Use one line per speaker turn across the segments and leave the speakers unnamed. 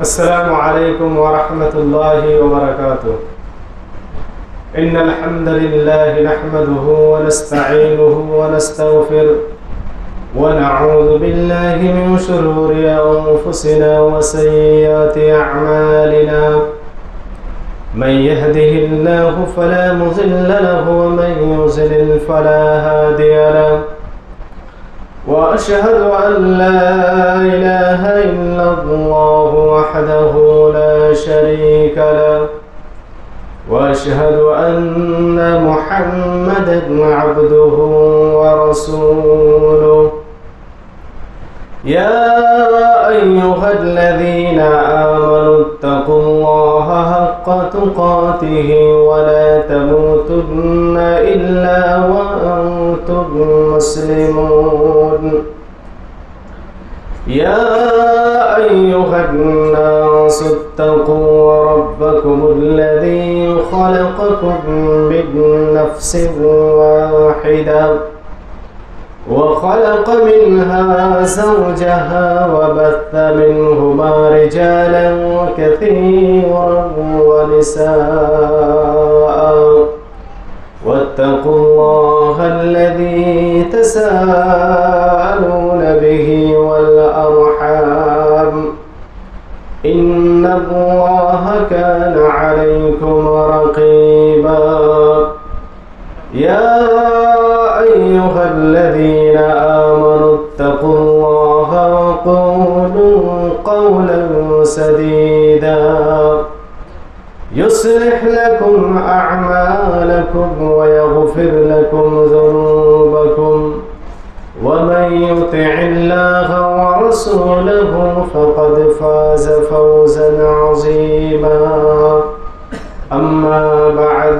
السلام عليكم ورحمة الله وبركاته. إن الحمد لله نحمده ونستعينه ونستغفره ونعوذ بالله من شرور أنفسنا وسيئات أعمالنا. من يهده الله فلا مضل له ومن يضلل فلا هادي له. وأشهد أن لا إله إلا الله وحده لا شريك له. وأشهد أن محمدا عبده ورسوله. يا أيها الذين آمنوا اتقوا الله حق تقاته ولا تموتن إلا وأنتم مسلمون. يا أيها الناس اتقوا ربكم الذي خلقكم من نفس واحدة وخلق منها زوجها وبث منهما رجالا كثيرا ونساء. واتقوا الله الذي تساءلون به والأرحام إن الله كان عليكم رقيبا. يا أيها الذين آمنوا اتقوا الله وقولوا قولا سديدا يصلح لكم أعمالكم ويغفر لكم ذنوبكم. ومن يطع الله ورسوله فقد فاز فوزا عظيما. أما بعد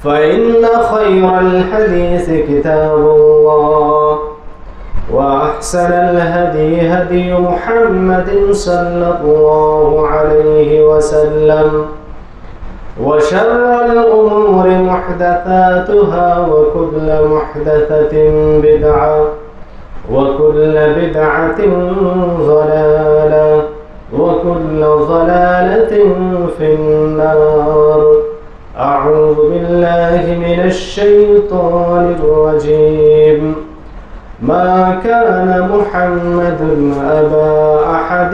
فإن خير الحديث كتاب الله وأحسن الهدي هدي محمد صلى الله عليه وسلم. وشر الأمور محدثاتها وكل محدثة بدعة وكل بدعة ضلالة وكل ضلالة في النار. أعوذ بالله من الشيطان الرجيم. ما كان محمد أبا أحد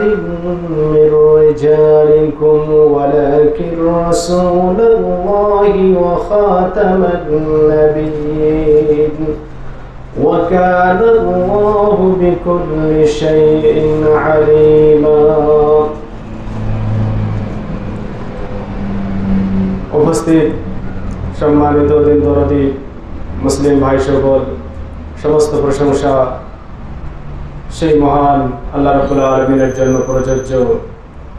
من رجالكم ولكن رسول الله وخاتم النبيين وكان الله بكل شيء عليما. উপস্থিত সম্মানিত দিন দরদি মুসলিম ভাই সকল, সমস্ত প্রশংসা সেই মহান আল্লাহ রাব্বুল আলামিনের জন্য প্রযোজ্য,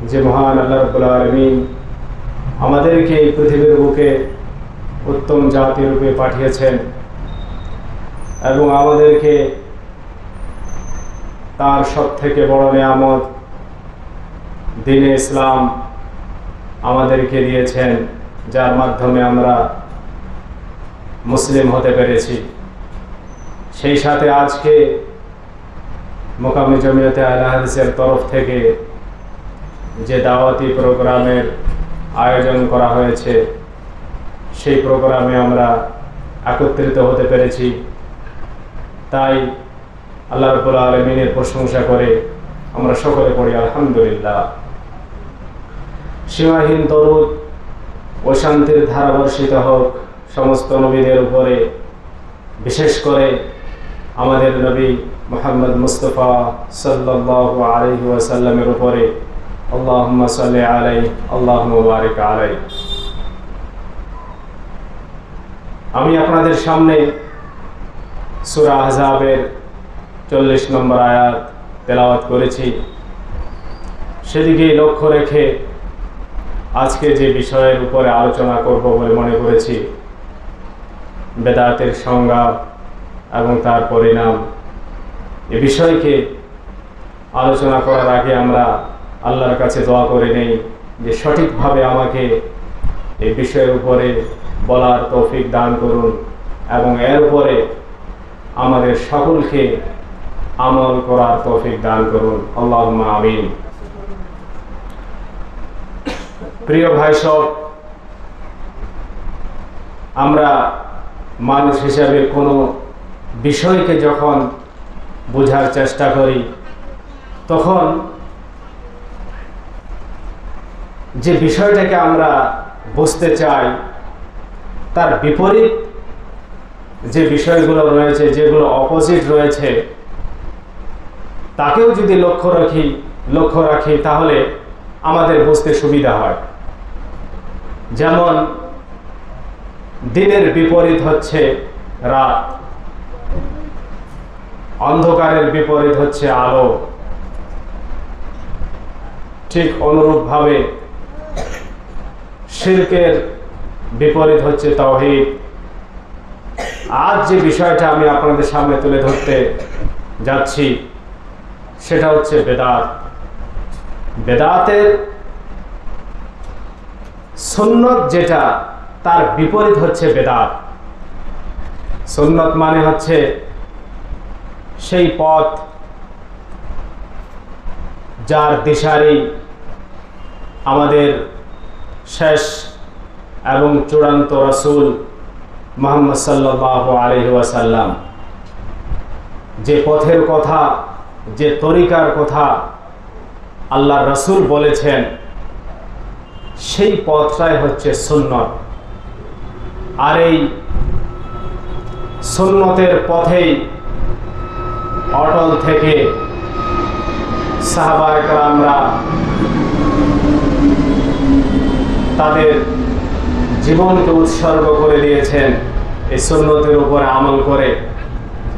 যে মহান আল্লাহ রাব্বুল আলামিন আমাদেরকে এই পৃথিবীর বুকে উত্তম জাতি রূপে পাঠিয়েছেন এবং আমাদেরকে তার সবথেকে বড় নিয়ামত দ্বীনে ইসলাম আমাদেরকে দিয়েছেন, যার মাধ্যমে আমরা মুসলিম হতে পেরেছি। সেই সাথে আজকে মোকামি জমিয়তে আহলে হাদিসের তরফ থেকে যে দাওয়াতি প্রোগ্রামের আয়োজন করা হয়েছে, সেই প্রোগ্রামে আমরা একত্রিত হতে পেরেছি। তাই আল্লাহ রাব্বুল আলামিনের প্রশংসা করে আমরা সকলে পড়ি আলহামদুলিল্লাহ। সীমাহীন দরুদ ও শান্তির ধারা বর্ষিত হোক সমস্ত নবীদের উপরে, বিশেষ করে আমাদের নবী মুহাম্মদ মুস্তাফা সাল্লাল্লাহু আলাইহি ওয়াসাল্লামের উপরে। আল্লাহুম্মা সাল্লি আলাইহি আল্লাহুম্মা বারিক আলাইহি। আমি আপনাদের সামনে সূরা আহজাবের 40 নম্বর আয়াত তেলাওয়াত করেছি। সেদিকে লক্ষ্য রেখে আজকে যে বিষয়ের উপরে আলোচনা করব বলে মনে করেছি, বেদাতের সংজ্ঞা এবং তার পরিণাম। এ বিষয়কে আলোচনা করার আগে আমরা আল্লাহর কাছে দোয়া করে নেই যে সঠিকভাবে আমাকে এই বিষয়ের উপরে বলার তৌফিক দান করুন এবং এর উপরে আমাদের সকলকে আমল করার তৌফিক দান করুন। আল্লাহুম্মা আমিন। প্রিয় ভাই সব, আমরা মানুষ হিসাবে কোনো বিষয়কে যখন বোঝার চেষ্টা করি, তখন যে বিষয়টাকে আমরা বুঝতে চাই তার বিপরীত যে বিষয়গুলো রয়েছে, যেগুলো অপোজিট রয়েছে, তাকেও যদি লক্ষ্য রাখি তাহলে আমাদের বুঝতে সুবিধা হয়। যেমন দিনের বিপরীত হচ্ছে রাত, অন্ধকারের বিপরীত হচ্ছে আলো। ঠিক অনুরূপভাবে শিরকের বিপরীত হচ্ছে তাওহীদ। আজ যে বিষয়টা আমি আপনাদের সামনে তুলে ধরতে যাচ্ছি সেটা হচ্ছে বেদাত। বেদাতের সুন্নত যেটা, তার বিপরীত হচ্ছে বেদাত। সুন্নত মানে হচ্ছে সেই পথ যার দিশারি আমাদের শেষ এবং চূড়ান্ত রাসূল মুহাম্মদ সাল্লাল্লাহু আলাইহি ওয়াসাল্লাম যে পথের কথা, যে তরিকার কথা আল্লাহর রাসূল বলেছেন, সেই পথটাই হচ্ছে সুন্নত। আর এই সুন্নতের পথেই অটল থেকে সাহাবায়ে কেরামরা তাদের জীবনকে উৎসর্গ করে দিয়েছেন এই সুন্নতের উপরে আমল করে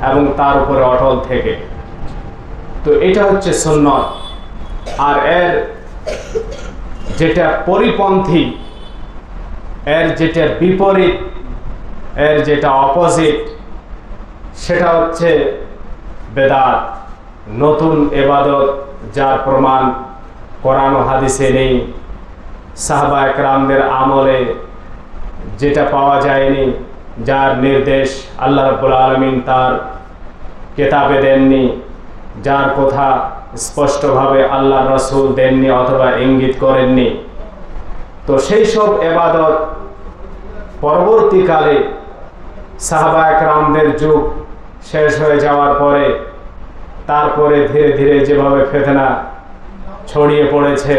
এবং তার উপরে অটল থেকে। তো এটা হচ্ছে সুন্নত। আর এর যেটা পরিপন্থী, এর যেটা বিপরীত, এর যেটা অপোজিট, সেটা হচ্ছে বেদাত, নতুন ইবাদত, যার প্রমাণ কোরআন ও হাদিসে নেই, সাহাবায়ে কেরামদের আমলে যেটা পাওয়া যায়নি, যার নির্দেশ আল্লাহ রাব্বুল আলামিন তার কিতাবে দেননি, যার কথা স্পষ্টভাবে আল্লাহর রাসূল দেননি অথবা ইঙ্গিত করেননি। তো সেই সব ইবাদত পরবর্তীকালে সাহাবায়ে কেরামদের যুগ শেষ হয়ে যাওয়ার পরে, তারপরে ধীরে ধীরে যেভাবে ফিতনা ছড়িয়ে পড়েছে,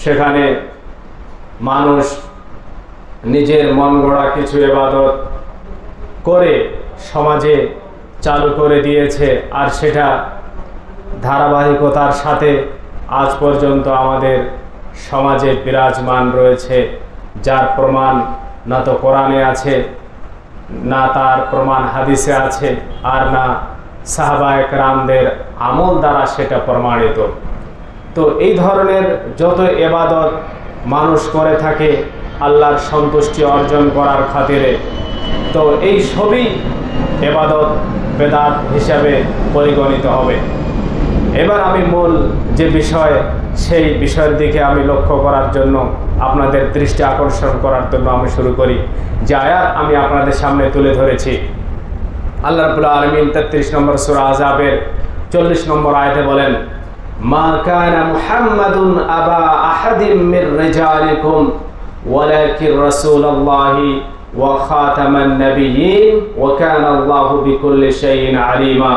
সেখানে মানুষ নিজের মন গড়া কিছু ইবাদত করে সমাজে চালু করে দিয়েছে। আর সেটা ধারাবাহিকতার সাথে আজ পর্যন্ত আমাদের সমাজে বিরাজমান রয়েছে, যার প্রমাণ না তো কোরআনে আছে, না তার প্রমাণ হাদিসে আছে, আর না সাহাবায়ে কেরামদের আমল দ্বারা সেটা প্রমাণিত। তো এই ধরনের যত ইবাদত মানুষ করে থাকে আল্লাহর সন্তুষ্টি অর্জন করার খাতিরে, তো এই সবই ইবাদত বেদাত হিসাবে পরিগণিত হবে। এবার আমি মূল যে বিষয়, সেই বিষয়ের দিকে আমি লক্ষ্য করার জন্য, আপনাদের দৃষ্টি আকর্ষণ করার জন্য আমি শুরু করি। যে আয়াত আমি আপনাদের সামনে তুলে ধরেছি, আল্লাহ রাব্বুল আলামিন 33 নম্বর সূরা আযাবের 40 নম্বর আয়াতে বলেন, মা কানা মুহাম্মাদুন আবা আহাদিম মির রিজালিকুম ওয়ালাকিন রাসূলুল্লাহি ওয়া খাতামান নাবিয়্যিন ওয়া কানা আল্লাহু বিকুল্লি শাইইন আলিমা।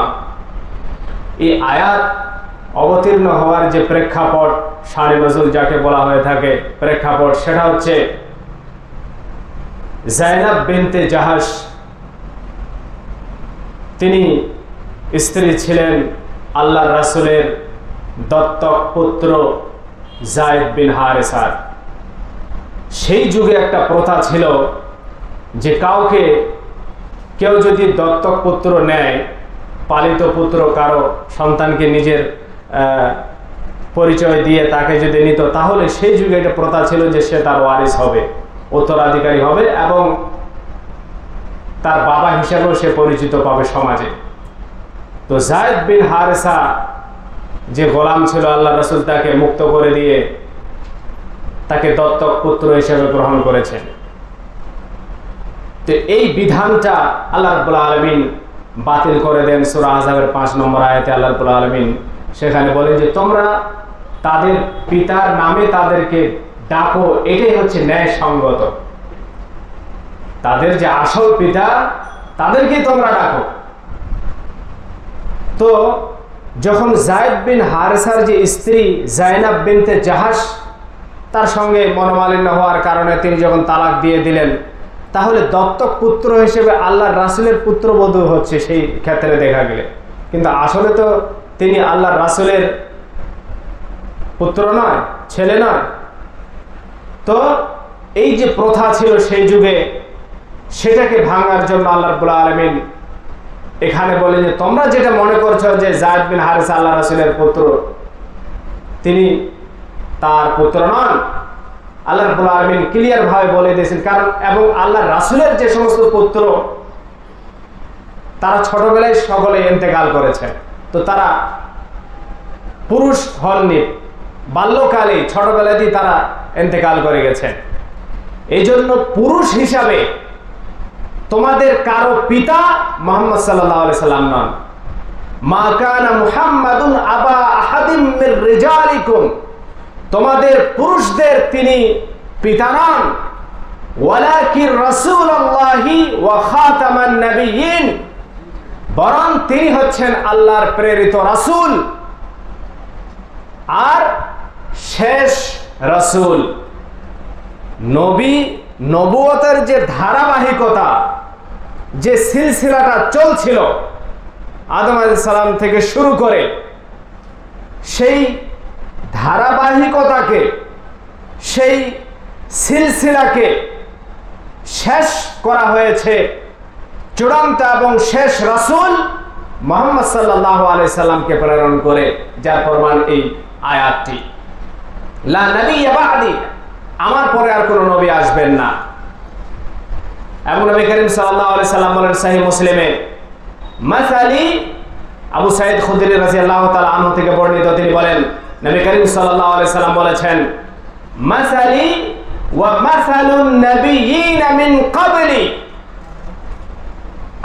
এই আয়াত অবতীর্ণ হওয়ার যে প্রেক্ষাপট, শানে নজুল যাকে বলা হয়ে থাকে প্রেক্ষাপট, সেটা হচ্ছে যায়েনাব বিনতে জাহাশ, তিনি স্ত্রী ছিলেন আল্লাহর রাসূলের দত্তক পুত্র যায়েদ বিন হারেসার। সেই যুগে একটা প্রথা ছিল যে কেউ যদি দত্তক পুত্র নেয়, পালিত পুত্র কারো সন্তানকে নিজের পরিচয় দিয়ে তাকে যদি নিত, তাহলে সেই যুগে একটা প্রথা ছিল যে সে তার ওয়ারিস হবে, উত্তরাধিকারী হবে এবং তার বাবা হিসাবেও সে পরিচিত পাবে সমাজে। তো যায়েদ বিন হারেসা যে গোলাম ছিল, আল্লাহ রাসূল তাকে মুক্ত করে দিয়ে তাকে দত্তক পুত্র হিসেবে গ্রহণ করেছেন। তো এই বিধানটা আল্লাহ রাব্বুল আলামিন বাতিল করে দেন সূরা আযাবের 5 নম্বর আয়াতে। আল্লাহ রাব্বুল আলামিন সেখানে বলেন যে তোমরা তাদের পিতার নামে তাদেরকে ডাকো, এটাই হচ্ছে ন্যায়সঙ্গত। তাদের যে আসল পিতা তাদেরকেই তোমরা ডাকো। তো যখন যায়েদ বিন হারেসার যে স্ত্রী জাইনাব বিনতে জাহাশ, তার সঙ্গে মনোমালিন্য হওয়ার কারণে তিনি যখন তালাক দিয়ে দিলেন, তাহলে দত্তক পুত্র হিসেবে আল্লাহর রাসূলের পুত্রবধূ হচ্ছে সেই ক্ষেত্রে দেখা গেলে, কিন্তু আসলে তো তিনি আল্লাহর রাসূলের পুত্র নয়, ছেলে নয়। তো এই যে প্রথা ছিল সেই যুগে, সেটাকে ভাঙার জন্য আল্লাহ রাব্বুল আলামিন এখানে বলে যে তোমরা যেটা মনে করছো যে যায়েদ বিন হারেসা আল্লাহ রাসূলের পুত্র, তিনি তার পুত্র নন। আল্লাহ রাব্বুল আলামিন ক্লিয়ার ভাবে বলে দিয়েছেন, কারণ এবং আল্লাহ রাসূলের যে সমস্ত পুত্র তারা ছোটবেলায় সকলে ইন্তেকাল করেছে, তো তারা পুরুষ হননি, বাল্যকালে ছোটবেলাতেই তারা ইন্তেকাল করে গেছে। এই জন্য পুরুষ হিসাবে তোমাদের কারো পিতা মুহাম্মদ সাল্লাল্লাহু আলাইহি সাল্লাম নন। মা কানা মুহাম্মাদুন আবা আহাদিম মির রিজালিকুম, তোমাদের পুরুষদের তিনি পিতা নন। ওয়ালাকিন রাসূলুল্লাহি ওয়া খাতামান নবিয়্যিন, বরং তিনি হচ্ছেন আল্লাহর প্রেরিত রাসূল আর শেষ রাসূল। নবী নবুয়তের যে ধারাবাহিকতা, যে সিলসিলাটা চলছিল আদম আলাইহিস সালাম থেকে শুরু করে, সেই ধারাবাহিকতাকে, সেই সিলসিলাকে শেষ করা হয়েছে চূড়ান্ত এবং শেষ রাসূল মুহাম্মদ সাল্লাল্লাহু আলাইহি সাল্লামকে প্রেরণ করে, যার প্রমাণ এই আয়াতটি। লা নবিয়্যা বা'দি, আমার পরে আর কোনো নবী আসবেন না। এবং নবী করিম সাল্লাল্লাহু আলাইহি সাল্লাম বলেন সহিহ মুসলিমে, মাসালি, আবু সাঈদ খুদরি রাদিয়াল্লাহু তাআলা আনহু থেকে বর্ণিত, তিনি বলেন নবী করিম সাল্লাল্লাহু আলাইহি সাল্লাম বলেছেন, মাসালি ওয়া মাসালুন নবিয়্যিনা মিন ক্বাবলি,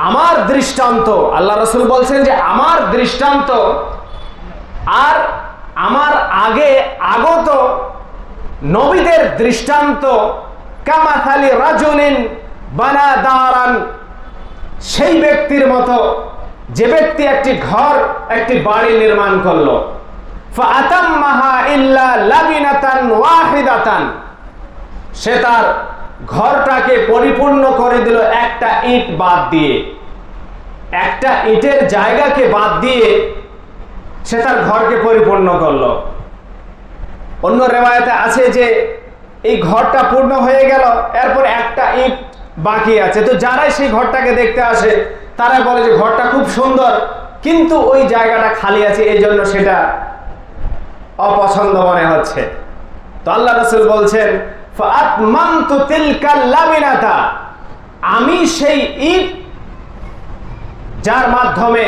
আমার দৃষ্টান্ত, আল্লাহ রাসূল বলছেন যে আমার দৃষ্টান্ত আর আমার আগে আগত নবীদের দৃষ্টান্ত কামাথালি রাজুলিন বানা দারান, সেই ব্যক্তির মতো যে ব্যক্তি একটি ঘর, একটি বাড়ি নির্মাণ করলো, ফাআতাম্মাহা ইল্লা লাবিনাতান ওয়াহিদাতান, সে তার ঘরটাকে পরিপূর্ণ করে দিল একটা ইট বাদ দিয়ে, একটা ইটের জায়গাকে বাদ দিয়ে সে তার ঘরকে পরিপূর্ণ করলো। অন্য রিওয়ায়াতে আছে যে এই ঘরটা পূর্ণ হয়ে গেল, এরপর একটা ইট বাকি আছে। তো যারাই সেই ঘরটাকে দেখতে আসে তারা বলে যে ঘরটা খুব সুন্দর, কিন্তু ওই জায়গাটা খালি আছে, এই জন্য সেটা অপছন্দ মনে হচ্ছে। তো আল্লাহ রাসূল বলছেন, ফাআতমামতু তিলকাল লাবিনাতা, আমি সেই ইট যার মাধ্যমে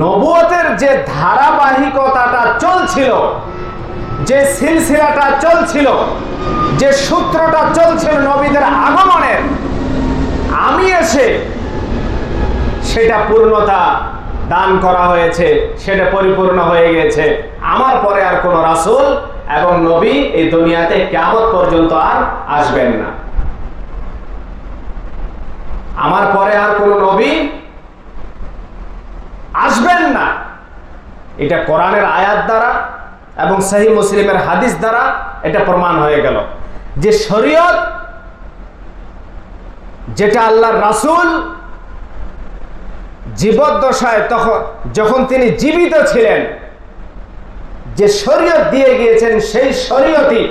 নবুয়তের যে ধারাবাহিকতাটা চলছিল, যে সিলসিলাটা চলছিল, যে সূত্রটা চলছিল নবীদের আগমনের, আমি এসে সেটা পূর্ণতা দান করা হয়েছে, সেটা পরিপূর্ণ হয়ে গেছে। আমার পরে আর কোনো রাসূল এবং নবী এই দুনিয়াতে কিয়ামত পর্যন্ত আর আসবেন না। আমার পরে আর কোনো নবী আসবেন না। এটা কোরআনের আয়াত দ্বারা এবং সহিহ মুসলিমের হাদিস দ্বারা এটা প্রমাণ হয়ে গেল যে শরীয়ত যেটা আল্লাহর রাসূল জীবদ্দশায়, যখন তিনি জীবিত ছিলেন, যে শরীয়ত দিয়ে গিয়েছেন, সেই শরীয়তই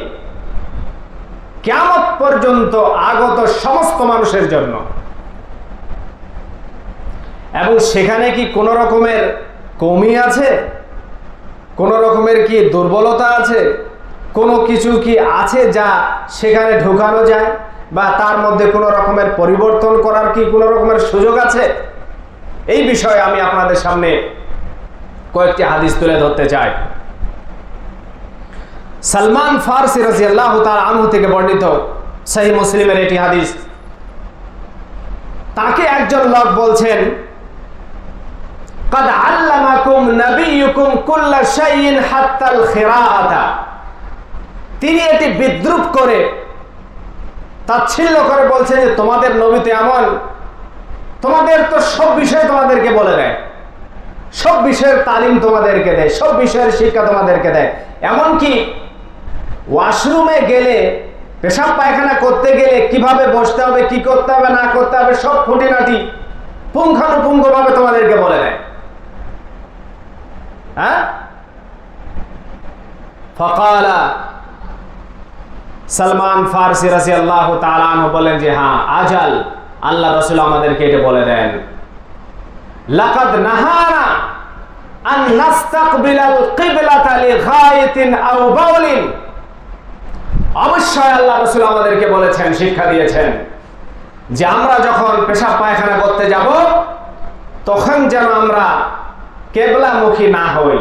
কিয়ামত পর্যন্ত আগত সমস্ত মানুষের জন্য। এবং সেখানে কি কোনো রকমের কমি আছে, কোনো রকমের কি দুর্বলতা আছে, কোনো কিছু কি আছে যা সেখানে ঢোকানো যায়, বা তার মধ্যে কোনো রকমের পরিবর্তন করার কি কোনো রকমের সুযোগ আছে? এই বিষয়ে আমি আপনাদের সামনে কয়েকটি হাদিস তুলে ধরতে চাই। সালমান ফারসি রাদিয়াল্লাহু তাআলা আনহু থেকে বর্ণিত সহিহ মুসলিমের এটি হাদিস। তাকে একজন লোক বলছেন, قد علمكم نبيكم كل شيء حتى القراءة, তিনি এটি বিদ্রুপ করে তাচ্ছিল্য করে বলছেন যে তোমাদের নবী তো এমন, তোমাদের তো সব বিষয় তোমাদেরকে বলে দেয়, সব বিষয়ের তালিম তোমাদেরকে দেয়, সব বিষয়ের শিক্ষা তোমাদেরকে দেয়, এমনকি ওয়াশরুমে গেলে, পেশাব পায়খানা করতে গেলে কিভাবে বসতে হবে, কি করতে হবে না করতে হবে, সব খুঁটিনাটি পুঙ্খানুপুঙ্খভাবে তোমাদেরকে বলে দেয়। হ্যাঁ, ফাকালা সালমান ফারসি রাদিয়াল্লাহু তাআলা আনহু বলেন যে হ্যাঁ, আজাল, আল্লাহ রাসূল আমাদেরকে এটা বলে দেন, লাকাদ নাহানা আন নাস্তাকবিলাল কিবলাতা লিগায়াতিন আও বাউলিন। অবশ্যই আল্লাহ রাসূল আমাদেরকে বলেছেন, শিক্ষা দিয়েছেন যে আমরা যখন পেশাব পায়খানা করতে যাব তখন যেন আমরা কেবলামুখী না হই,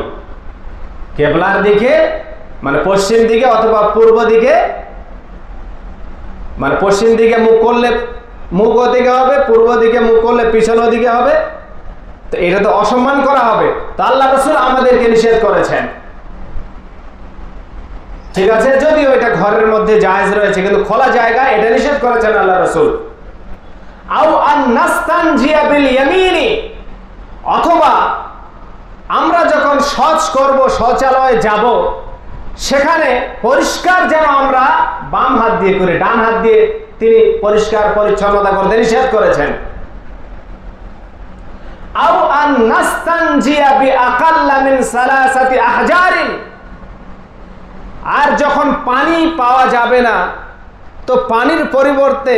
কেবলার দিকে মানে পশ্চিম দিকে অথবা পূর্ব দিকে, মানে পশ্চিম দিকে মুখ করলে মুখ ওদিকে হবে, পূর্ব দিকে মুখ করলে পিছন ওদিকে হবে, তো এটা তো অসম্মান করা হবে। তো আল্লাহ রাসূল আমাদেরকে নিষেধ করেছেন, ঠিক আছে, যদিও এটা ঘরের মধ্যে জায়েজ রয়েছে, কিন্তু খোলা জায়গায় এটা নিষেধ করেছেন আল্লাহ রাসূল। আও আন নাস্তানজিয়া বিল ইয়ামিনি, অথবা আমরা যখন শৌচ করব, শৌচালয়ে যাব, সেখানে পরিষ্কার যেন আমরা বাম হাত দিয়ে করে, ডান হাত দিয়ে তিনি পরিষ্কার পরিচ্ছন্নতা করতে নিষেধ করেছেন। আও আন নাস্তানজিয়া বিআকাল্লা মিন সালাসাতি আহজারিন, আর যখন পানি পাওয়া যাবে না তো পানির পরিবর্তে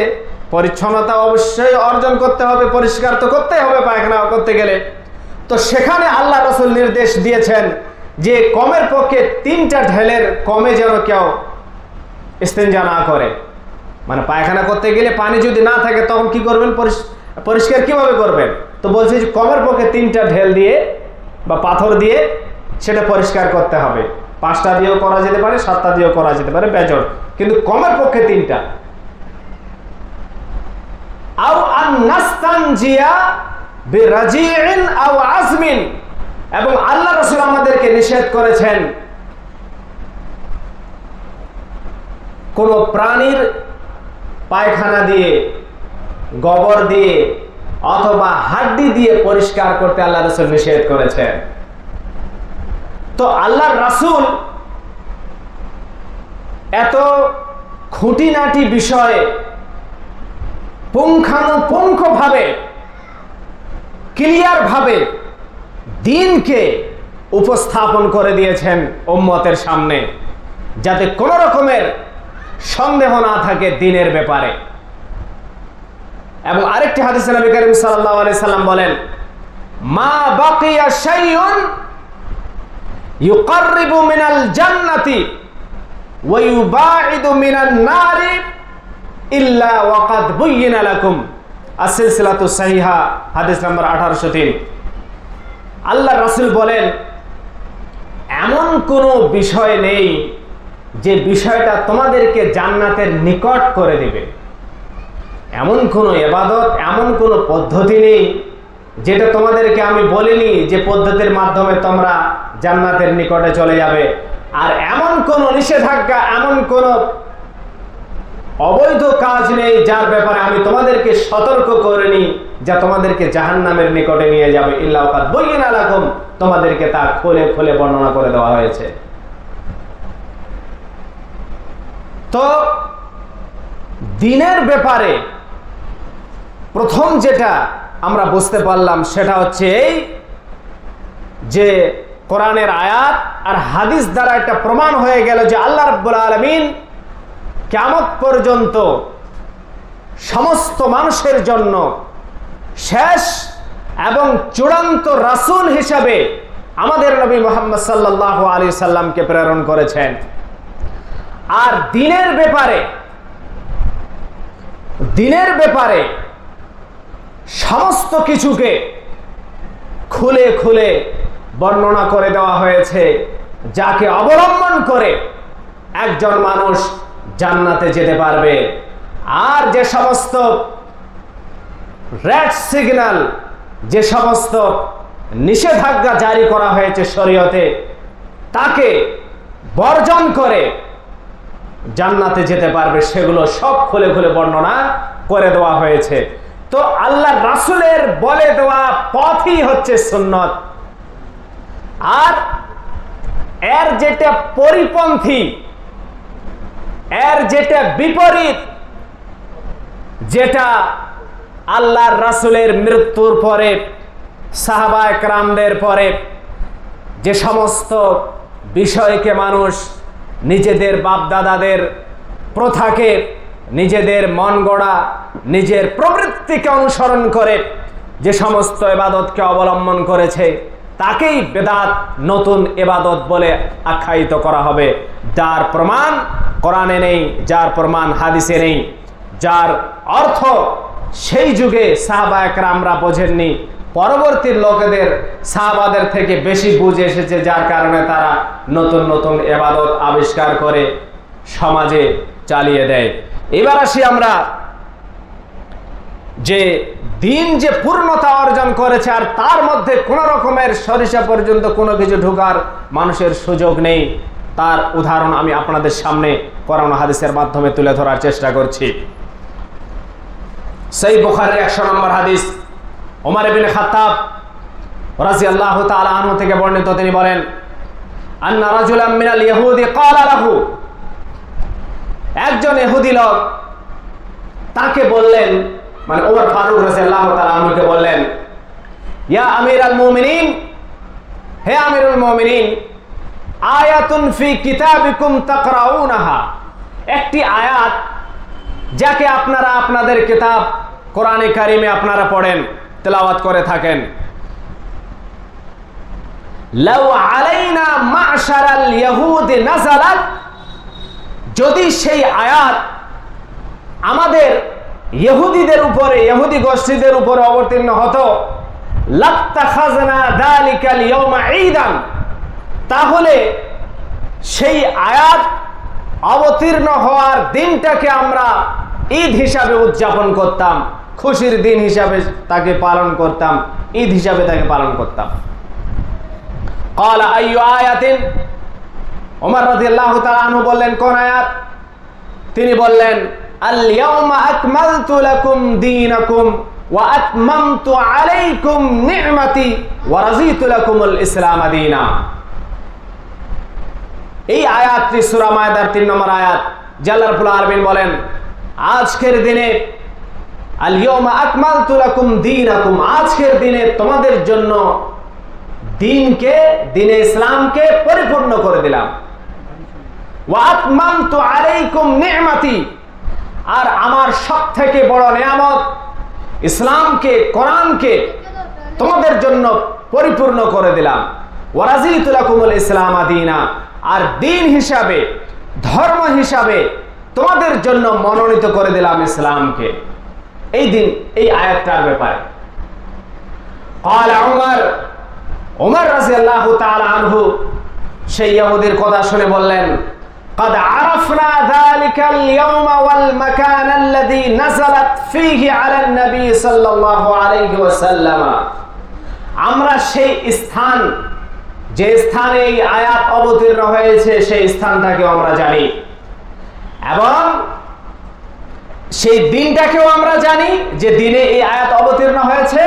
পরিচ্ছন্নতা অবশ্যই অর্জন করতে হবে, পরিষ্কার তো করতে হবে পায়খানা করতে গেলে, তো সেখানে আল্লাহ রাসূল নির্দেশ দিয়েছেন যে কমের পক্ষে 3টা ঢেলের কমে যেন কেউ ইস্তেঞ্জা না করে। মানে পায়খানা করতে গেলে পানি যদি না থাকে তখন কি করবেন, পরিষ্কার কিভাবে করবেন? তো বলছে যে কমের পক্ষে 3টা ঢেল দিয়ে বা পাথর দিয়ে সেটা পরিষ্কার করতে হবে। 5টা দিয়েও করা যেতে পারে, 7টা দিয়েও করা যেতে পারে, বেজোড়, কিন্তু কমের পক্ষে 3টা। আও আন নাস্তানজিয়া বিরাজিইন আও আজমিন, এবং আল্লাহ রাসূল আমাদেরকে নিষেধ করেছেন কোন প্রাণীর পায়খানা দিয়ে, গোবর দিয়ে অথবা হাড্ডি দিয়ে পরিষ্কার করতে আল্লাহ রাসূল নিষেধ করেছেন। তো আল্লাহর রাসূল এত খুঁটিনাটি বিষয়ে পুঙ্খানুপুঙ্খভাবে, ক্লিয়ার ভাবে দ্বীনকে উপস্থাপন করে দিয়েছেন উম্মতের সামনে, যাতে কোনো রকমের সন্দেহ না থাকে দ্বীনের ব্যাপারে। এবং আরেকটি হাদিসে নবী করিম সাল্লাল্লাহু আলাইহি সাল্লাম বলেন, মা বাকিয়া শাইউন ইউকাররিবু মিনাল জান্নাতি ওয়া ইউবাইদু মিনান নারি ইল্লা ওয়াকাদ বুয়িনা লাকুম। আস-সিলসিলাতু সাহিহা, হাদিস নম্বর 1803। আল্লাহ রাসূল বলেন, এমন কোনো বিষয় নেই যে বিষয়টা তোমাদেরকে জান্নাতের নিকট করে দিবে। এমন কোনো ইবাদত, এমন কোনো পদ্ধতি নেই যেটা তোমাদেরকে আমি বলিনি যে পদ্ধতির মাধ্যমে তোমরা জান্নাতের নিকটে চলে যাবে। আর এমন কোনো নিষেধাজ্ঞা, এমন কোনো অবৈধ কাজ নেই যার ব্যাপারে আমি তোমাদেরকে সতর্ক করিনি, যা তোমাদেরকে জাহান্নামের নিকটে নিয়ে যাবে। ইল্লা ওয়াকাদ বুয়িনা লাকুম, তোমাদেরকে তা খুলে খুলে বর্ণনা করে দেওয়া হয়েছে। তো দ্বীনের ব্যাপারে প্রথম যেটা আমরা বুঝতে পারলাম সেটা হচ্ছে এই যে কোরআনের আয়াত আর হাদিস দ্বারা একটা প্রমাণ হয়ে গেল যে আল্লাহ রাব্বুল আলামিন কিয়ামত পর্যন্ত সমস্ত মানুষের জন্য শেষ এবং চূড়ান্ত রাসূল হিসাবে আমাদের নবী মুহাম্মদ সাল্লাল্লাহু আলাইহি সাল্লামকে প্রেরণ করেছেন। আর দ্বীনের ব্যাপারে সমস্ত কিছুকে খুলে খুলে বর্ণনা করে দেওয়া হয়েছে, যাকে অবলম্বন করে একজন মানুষ জান্নাতে যেতে পারবে। আর যে সমস্ত রেড সিগন্যাল, যে সমস্ত নিষেধাজ্ঞা জারি করা হয়েছে শরীয়তে, তাকে বর্জন করে জান্নাতে যেতে পারবে, সেগুলো সব খুলে খুলে বর্ণনা করে দেওয়া হয়েছে। তো আল্লাহ রাসূলের বলে দেওয়া পথই হচ্ছে সুন্নত। আর এর যেটা পরিপন্থী, এর যেটা বিপরীত, যেটা আল্লাহর রাসূলের মৃত্যুর পরে সাহাবায়ে কেরামদের পরে যে সমস্ত বিষয়কে মানুষ নিজেদের বাপদাদাদের প্রথাকে, নিজেদের মন গড়া নিজের প্রবৃত্তিকে অনুসরণ করে যে সমস্ত ইবাদতকে অবলম্বন করেছে, তাকেই বেদাত, নতুন ইবাদত বলে আখ্যায়িত করা হবে। যার প্রমাণ কোরআনে নেই, যার প্রমাণ হাদিসে নেই, যার অর্থ সেই যুগে সাহাবায়ে কেরামরা বোঝেননি, পরবর্তী লোকেদের সাহাবাদের থেকে বেশি বুঝে এসেছে, যার কারণে তারা নতুন নতুন ইবাদত আবিষ্কার করে সমাজে চালিয়ে দেয়। এবার আসি আমরা যে দিন যে পূর্ণতা অর্জন করেছে আর তার মধ্যে কোনো রকমের সরিষা পর্যন্ত কোনো কিছু ঢোকার মানুষের সুযোগ নেই, তার উদাহরণ আমি আপনাদের সামনে কোরআন হাদিসের মাধ্যমে তুলে ধরার চেষ্টা করছি। সহিহ বুখারীর 100 নম্বর হাদিস, ওমর ইবনে খাত্তাব রাদিয়াল্লাহু তাআলা আনহু থেকে বর্ণিত, তিনি বলেন, আন্না রাজুলাম মিনাল ইহুদি ক্বালা লাহু, একজন ইহুদি লোক তাকে বললেন, মানে ওমর ফারুক রাদিয়াল্লাহু তাআলা আনহুকে বললেন, ইয়া আমিরাল মুমিনিন, হে আমিরুল মুমিনিন, আয়াতুন ফি কিতাবিকুম তাকরাউনাহা, একটি আয়াত যাকে আপনারা আপনাদের কিতাব কোরআনে কারিমে আপনারা পড়েন, তেলাওয়াত করে থাকেন, লাউ আলাইনা মা'শারাল ইয়াহুদ নাযালাত, যদি সেই আয়াত আমাদের ইহুদিদের উপরে, ইহুদি গোষ্ঠীদের উপরে অবতীর্ণ হতো, লাত্তাখাযনা যালিকাল ইয়াওমা ঈদান, তাহলে সেই আয়াত অবতীর্ণ হওয়ার দিনটাকে আমরা ঈদ হিসাবে উদযাপন করতাম, খুশির দিন হিসাবে তাকে পালন করতাম, ঈদ হিসাবে তাকে পালন করতাম। ক্বালা আইয়ু আয়াতিন, ওমর রাদিয়াল্লাহু তাআলা আনহু বললেন, কোন আয়াত? তিনি বললেন, আল ইয়াওমা আকমালতু লাকুম দীনাকুম ওয়া আতমামতু আলাইকুম নি'মাতি ওয়া রাযীতু লাকুমুল ইসলাম দীনা। এই আয়াতটি সূরা মায়দার 3 নম্বর আয়াত। আল্লাহ রাব্বুল আলামিন বলেন, আজকের দিনে আল ইয়াওমা আকমালতু লাকুম দীনাকুম, আজকের দিনে তোমাদের জন্য দ্বীনকে, দ্বীনে ইসলামকে পরিপূর্ণ করে দিলাম। ওয়া আতমামতু আলাইকুম নি'মাতি, আর আমার সবথেকে বড় নিয়ামত ইসলামকে, কোরআনকে তোমাদের জন্য পরিপূর্ণ করে দিলাম। ওয়া রাযীতু লাকুমুল ইসলাম দীনা, আর দ্বীন হিসাবে, ধর্ম হিসাবে তোমাদের জন্য মনোনীত করে দিলাম ইসলামকে। এই দিন, এই আয়াতটার ব্যাপারে ক্বালা উমর, ওমর রাদিয়াল্লাহু তাআলা আনহু সেই ইহুদির কথা শুনে বললেন, قد عرفنا ذلك اليوم والمكان الذي نزلت فيه على النبي صلى الله عليه وسلم, আমরা সেই স্থান, যে স্থানে এই আয়াত অবতীর্ণ হয়েছে, সেই স্থানটাকেও আমরা জানি এবং সেই দিনটাকেও আমরা জানি যে দিনে এই আয়াত অবতীর্ণ হয়েছে,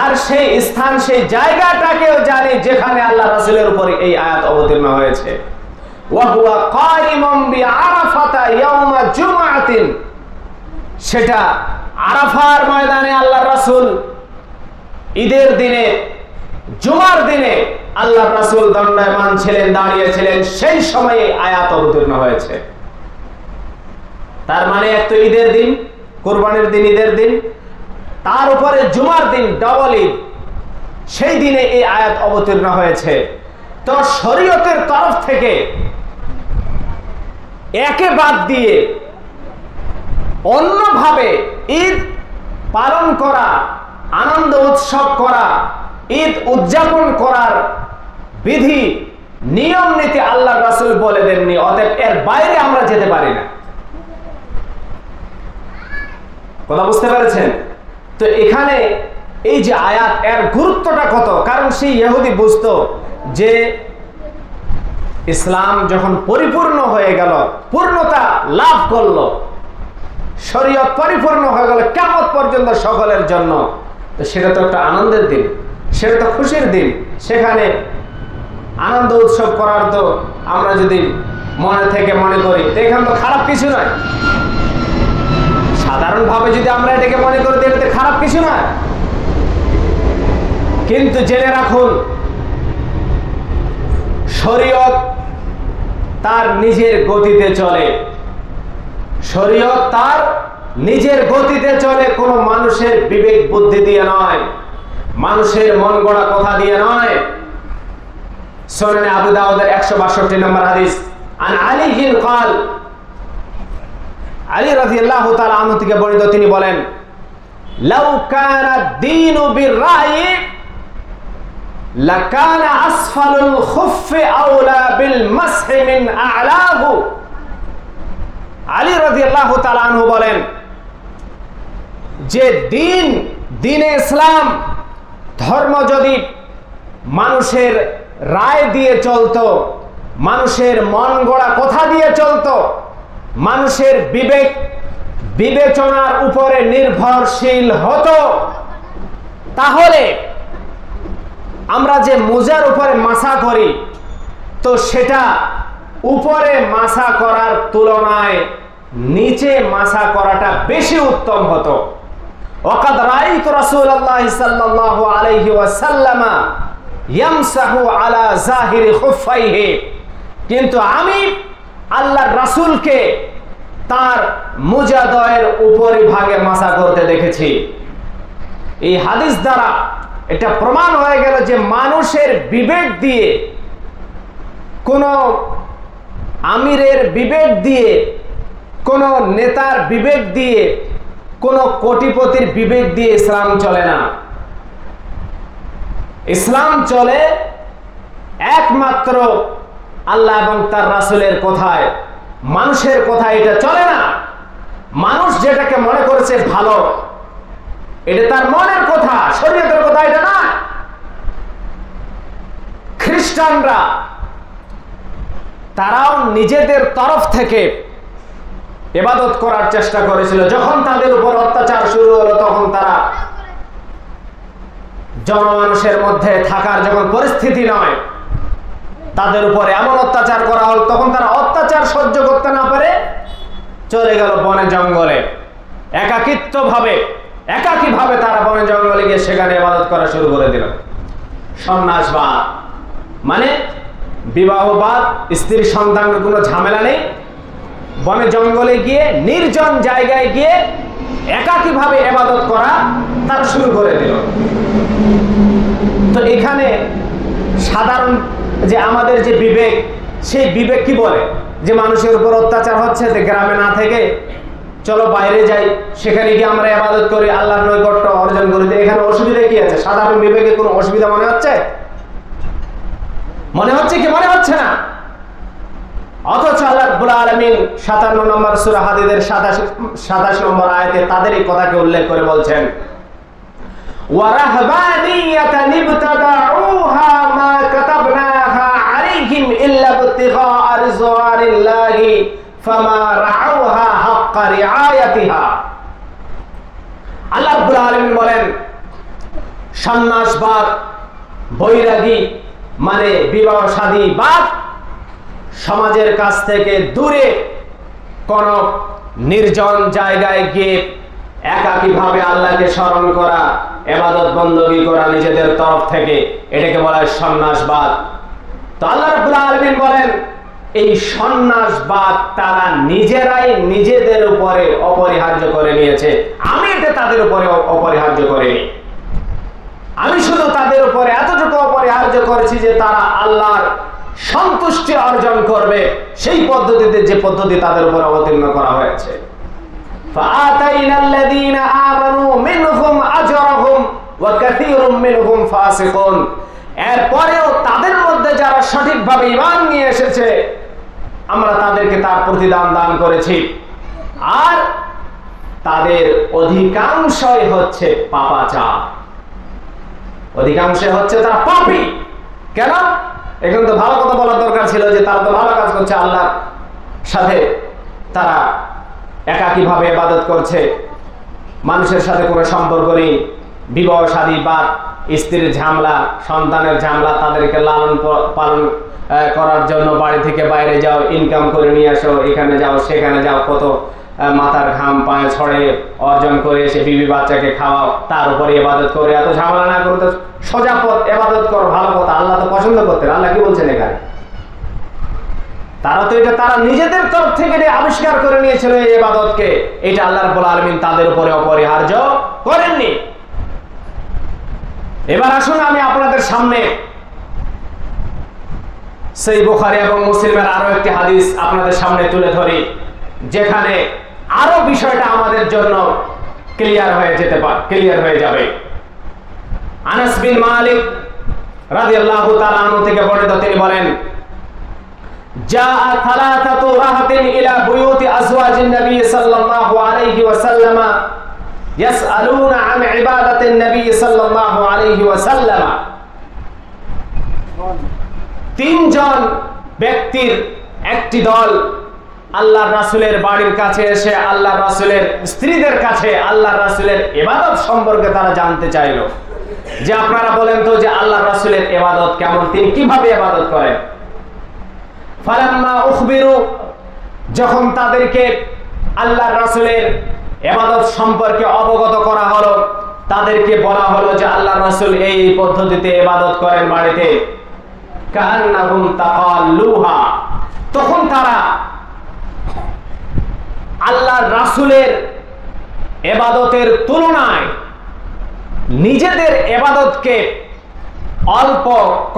আর সেই স্থান, সেই জায়গাটাকেও জানি যেখানে আল্লাহ রাসূলের উপরে এই আয়াত অবতীর্ণ হয়েছে। ওয়া হুয়া কাইমুম বিআরাফাতা ইয়াউমা জুমআতিন, সেটা আরাফার ময়দানে আল্লাহর রাসূল ঈদের দিনে, জুমার দিনে আল্লাহর রাসূল দণ্ডায়মান ছিলেন, দাঁড়িয়েছিলেন, সেই সময়ে আয়াত অবতীর্ণ হয়েছে। তার মানে এক তো ঈদের দিন, কুরবানির দিন, ঈদের দিন, তার উপরে জুমার দিন, ডবল ঈদ, সেই দিনে এই আয়াত অবতীর্ণ হয়েছে। তো শরীয়তের তরফ থেকে একে বাদ দিয়ে অন্যভাবে ঈদ পালন করা, আনন্দ উৎসব করা, ঈদ উদযাপন করার বিধি, নিয়ম নীতি আল্লাহর রাসূল বলে দেননি, অতএব এর বাইরে আমরা যেতে পারি না। কথা বুঝতে পেরেছেন? তো এখানে এই যে আয়াত, এর গুরুত্বটা কত, কারণ সেই ইহুদি বুঝতো যে ইসলাম যখন পরিপূর্ণ হয়ে গেল, পূর্ণতা লাভ করলো, শরীয়ত পরিপূর্ণ হয়ে গেল কিয়ামত পর্যন্ত সকলের জন্য, তো সেটা তো একটা আনন্দের দিন, সেটা তো খুশির দিন। সেখানে আনন্দ উৎসব করার তো আমরা যদি মনে থেকে মনে করি তো এখানে তো খারাপ কিছু নয়। সাধারণভাবে যদি আমরা এটাকে মনে করি তো এটা খারাপ কিছু নয়। কিন্তু জেনে রাখুন, শরীয়ত তার নিজের গতিতে চলে, শরীয়ত তার নিজের গতিতে চলে, কোনো মানুষের বিবেক বুদ্ধি দিয়ে নয়, মানুষের মন গড়া কথা দিয়ে নয়। সুনান আবু দাউদের 162 নম্বর হাদিস, আন আলী ক্বাল, আলী রাদিয়াল্লাহু তাআলা আনহু থেকে বর্ণিত, তিনি বলেন, লাউ কানা দ্বীনু বির-রা'ই লাকানা আসফালুল খুফফি আওলা বিল মাসহি মিন আ'লাহু। আলী রাদিয়াল্লাহু তাআলা আনহু বলেন যে দ্বীনে ইসলাম ধর্ম যদি মানুষের রায় দিয়ে চলতো, মানুষের মন গড়া কথা দিয়ে চলতো, মানুষের বিবেচনার উপরে নির্ভরশীল হতো, তাহলে আমরা যে মোজার উপরে মাসা করি তো সেটা উপরে মাসা করার তুলনায় নিচে মাসা করাটা বেশি উত্তম হতো। ওয়াকাদ রাআইতু রাসূলুল্লাহ সাল্লাল্লাহু আলাইহি ওয়াসাল্লাম ইয়ামসাহু আলা যাহিরি খুফাইহি, কিন্তু আমি আল্লাহর রাসূলকে তার মুজাদয়ের উপরিভাগে মাসা করতে দেখেছি। এই হাদিস দ্বারা এটা প্রমাণ হয়ে গেল যে মানুষের বিবেক দিয়ে, কোন আমিরের বিবেক দিয়ে, কোন নেতার বিবেক দিয়ে, কোন কোটিপতির বিবেক দিয়ে ইসলাম চলে না। ইসলাম চলে একমাত্র আল্লাহ এবং তার রাসূলের কথায়, মানুষের কথায় এটা চলে না। মানুষ যেটাকে মনে করেছে ভালো, এটা তার মনের কথা, শরীয়তের কথা এটা না। খ্রিস্টানরা তারাও নিজেদের তরফ থেকে ইবাদত করার চেষ্টা করেছিল। যখন তাদের উপর অত্যাচার শুরু হলো, তখন তারা জনমানুষের মধ্যে থাকার যখন পরিস্থিতি নয়, তাদের উপরে এমন অত্যাচার করা হল, তখন তারা অত্যাচার সহ্য করতে না পারে চলে গেল বনে জঙ্গলে, একাকীভাবে তারা বনে জঙ্গলে গিয়ে সেখানে ইবাদত করা শুরু করে দিল। সন্ন্যাসবাদ মানে বিবাহবাদ, স্ত্রী সন্তানের কোনো ঝামেলা নেই, বনে জঙ্গলে গিয়ে নির্জন জায়গায় গিয়ে একাকীভাবে ইবাদত করা তারা শুরু করে দিল। তো এখানে সাধারণ যে আমাদের যে বিবেক, সেই বিবেক কি বলে যে মানুষের উপর অত্যাচার হচ্ছে, গ্রামে না থেকে চলো বাইরে যাই, সেখানে গিয়ে আমরা ইবাদত করি, আল্লাহর নৈকট্য অর্জন করি। এখানে অসুবিধা কি আছে? সাধারণ বিবেকে কোনো অসুবিধা মনে হচ্ছে? মনে হচ্ছে কি মনে হচ্ছে না? অথচ আল্লাহ রাব্বুল আলামিন 57 নম্বর সূরা হাদীদের 27 নম্বর আয়াতে তাদের এই কথাকে উল্লেখ করে বলছেন, ওয়ারাহবানিয়াতান ইবতাদাউহা মা কাতাবনাহা আলাইহিম ইল্লা ইবতিগা রিজওয়ানিল্লাহি ফামা রাআউহা হাক্কা রিআয়াতিহা। আল্লাহ রাব্বুল আলামিন বলেন, সন্ন্যাসবাদ, বৈরাগী মানে বিবাহ শাদীবাদ, সমাজের কাছ থেকে দূরে কোন নির্জন জায়গায় গিয়ে একাকীভাবে আল্লাহকে স্মরণ করা, ইবাদত বندگی করা নিজেদের তরফ থেকে, এটাকে বলা হয় সন্ন্যাসবাদ। তো আল্লাহ রাব্বুল আলামিন বলেন, এই সন্ন্যাসবাদ তারা নিজেরাই নিজেদের উপরে অপরিহার্য করে নিয়েছে। আমি এটা তাদের উপরে অপরিহার্য করিনি, আমি শুধু তাদের উপরে এতটুকু অপরিহার্য করেছি যে তারা আল্লাহর সন্তুষ্টি অর্জন করবে সেই পদ্ধতিতে, যে পদ্ধতি তাদের উপর অবতীর্ণ করা হয়েছে। ফাআতাইনাল্লাযীনা আমানু মিনহুম আজরাহুম ওয়া কাসীরুম মিনহুম ফাসিকুন। এরপরেও তাদের মধ্যে যারা সঠিকভাবে ঈমান নিয়ে এসেছে, আমরা তাদেরকে তার প্রতিদান দান করেছি। আর তাদের অধিকাংশই হচ্ছে পাপাচার, অধিকাংশ হচ্ছে তারা পাপী। কেন? এখন তো ভালো কথা বলার দরকার ছিল যে তারা তো ভালো কাজ করছে, আল্লাহর সাথে তারা একাকীভাবে ইবাদত করছে, মানুষের সাথে কোনো সম্পর্ক নেই, বিবাহ শাদী বা স্ত্রীর ঝামেলা, সন্তানের ঝামেলা, তাদেরকে লালন পালন করার জন্য বাড়ি থেকে বাইরে যাও, ইনকাম করে নিয়ে আসো, এখানে যাও সেখানে যাও, কত মাথার ঘাম পায়ে ছড়ে অর্জন করে এসে বিবি বাচ্চাকে খাওয়াও, তার উপরে ইবাদত করে এত ঝামেলা না করে তো সোজা পথ ইবাদত করো, ভালো কথা, আল্লাহ তো পছন্দ করতেন। আল্লাহ কি বলছেন এখানে? তারা তো এটা তারা নিজেদের তরফ থেকে আবিষ্কার করে নিয়েছিল এই ইবাদতকে, এটা আল্লাহ রাব্বুল আলামিন তাদের উপরে অপরিহার্য করেননি। এবার আসুন আমি আপনাদের সামনে সহিহ বুখারী এবং মুসলিমের আরো একটি হাদিস আপনাদের সামনে তুলে ধরি, যেখানে আরো বিষয়টা আমাদের জন্য ক্লিয়ার হয়ে যাবে। আনাস বিন মালিক রাদিয়াল্লাহু তাআলা আনহু থেকে বর্ণিত, তিনি বলেন, জাআ থালাথাতু রাহাতিন ইলা বুয়ুতি আজওয়াজিন নবী সাল্লাল্লাহু আলাইহি ওয়াসাল্লাম ইয়াসআলুনা আন ইবাদাতিন নবী সাল্লাল্লাহু আলাইহি ওয়াসাল্লাম। তিনজন ব্যক্তির একটি দল আল্লাহর রাসূলের বাড়ির কাছে এসে আল্লাহর রাসূলের স্ত্রীদের কাছে আল্লাহর রাসূলের ইবাদত সম্পর্কে তারা জানতে চাইল, যে আপনারা বলেন তো যে আল্লাহর রাসূলের ইবাদত কেমন, তিনি কিভাবে ইবাদত করেন। ফালাম্মা উখবিরু, যখন তাদেরকে আল্লাহর রাসূলের ইবাদত সম্পর্কে অবগত করা হলো, তাদেরকে বলা হলো যে আল্লাহর রাসূল এই পদ্ধতিতে ইবাদত করেন বাড়িতে, কান্নাহুম তাকাল্লুহা, তখন তারা আল্লাহর রাসূলের ইবাদতের তুলনায় নিজেদের ইবাদতকে অল্প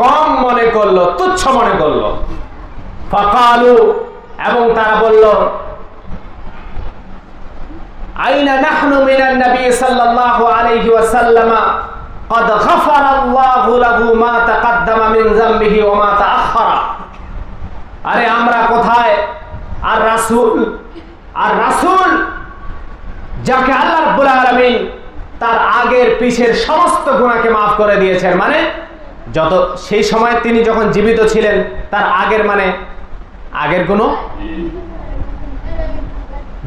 কম মনে করলো, তুচ্ছ মনে করলো। ফাকালু, এবং তারা বলল, আইনা নাহনু মিনান নবী সাল্লাল্লাহু আলাইহি ওয়াসাল্লাম قد غفر الله له ما تقدم من ذنبه وما تأخر। আরে আমরা কোথায়, আর রাসূল যাকে আল্লাহ রাব্বুল আলামিন তার আগের পিছের সমস্ত গুনাহকে maaf করে দিয়েছেন, মানে যত সেই সময় তিনি যখন জীবিত ছিলেন তার আগের, মানে আগের গুনাহ,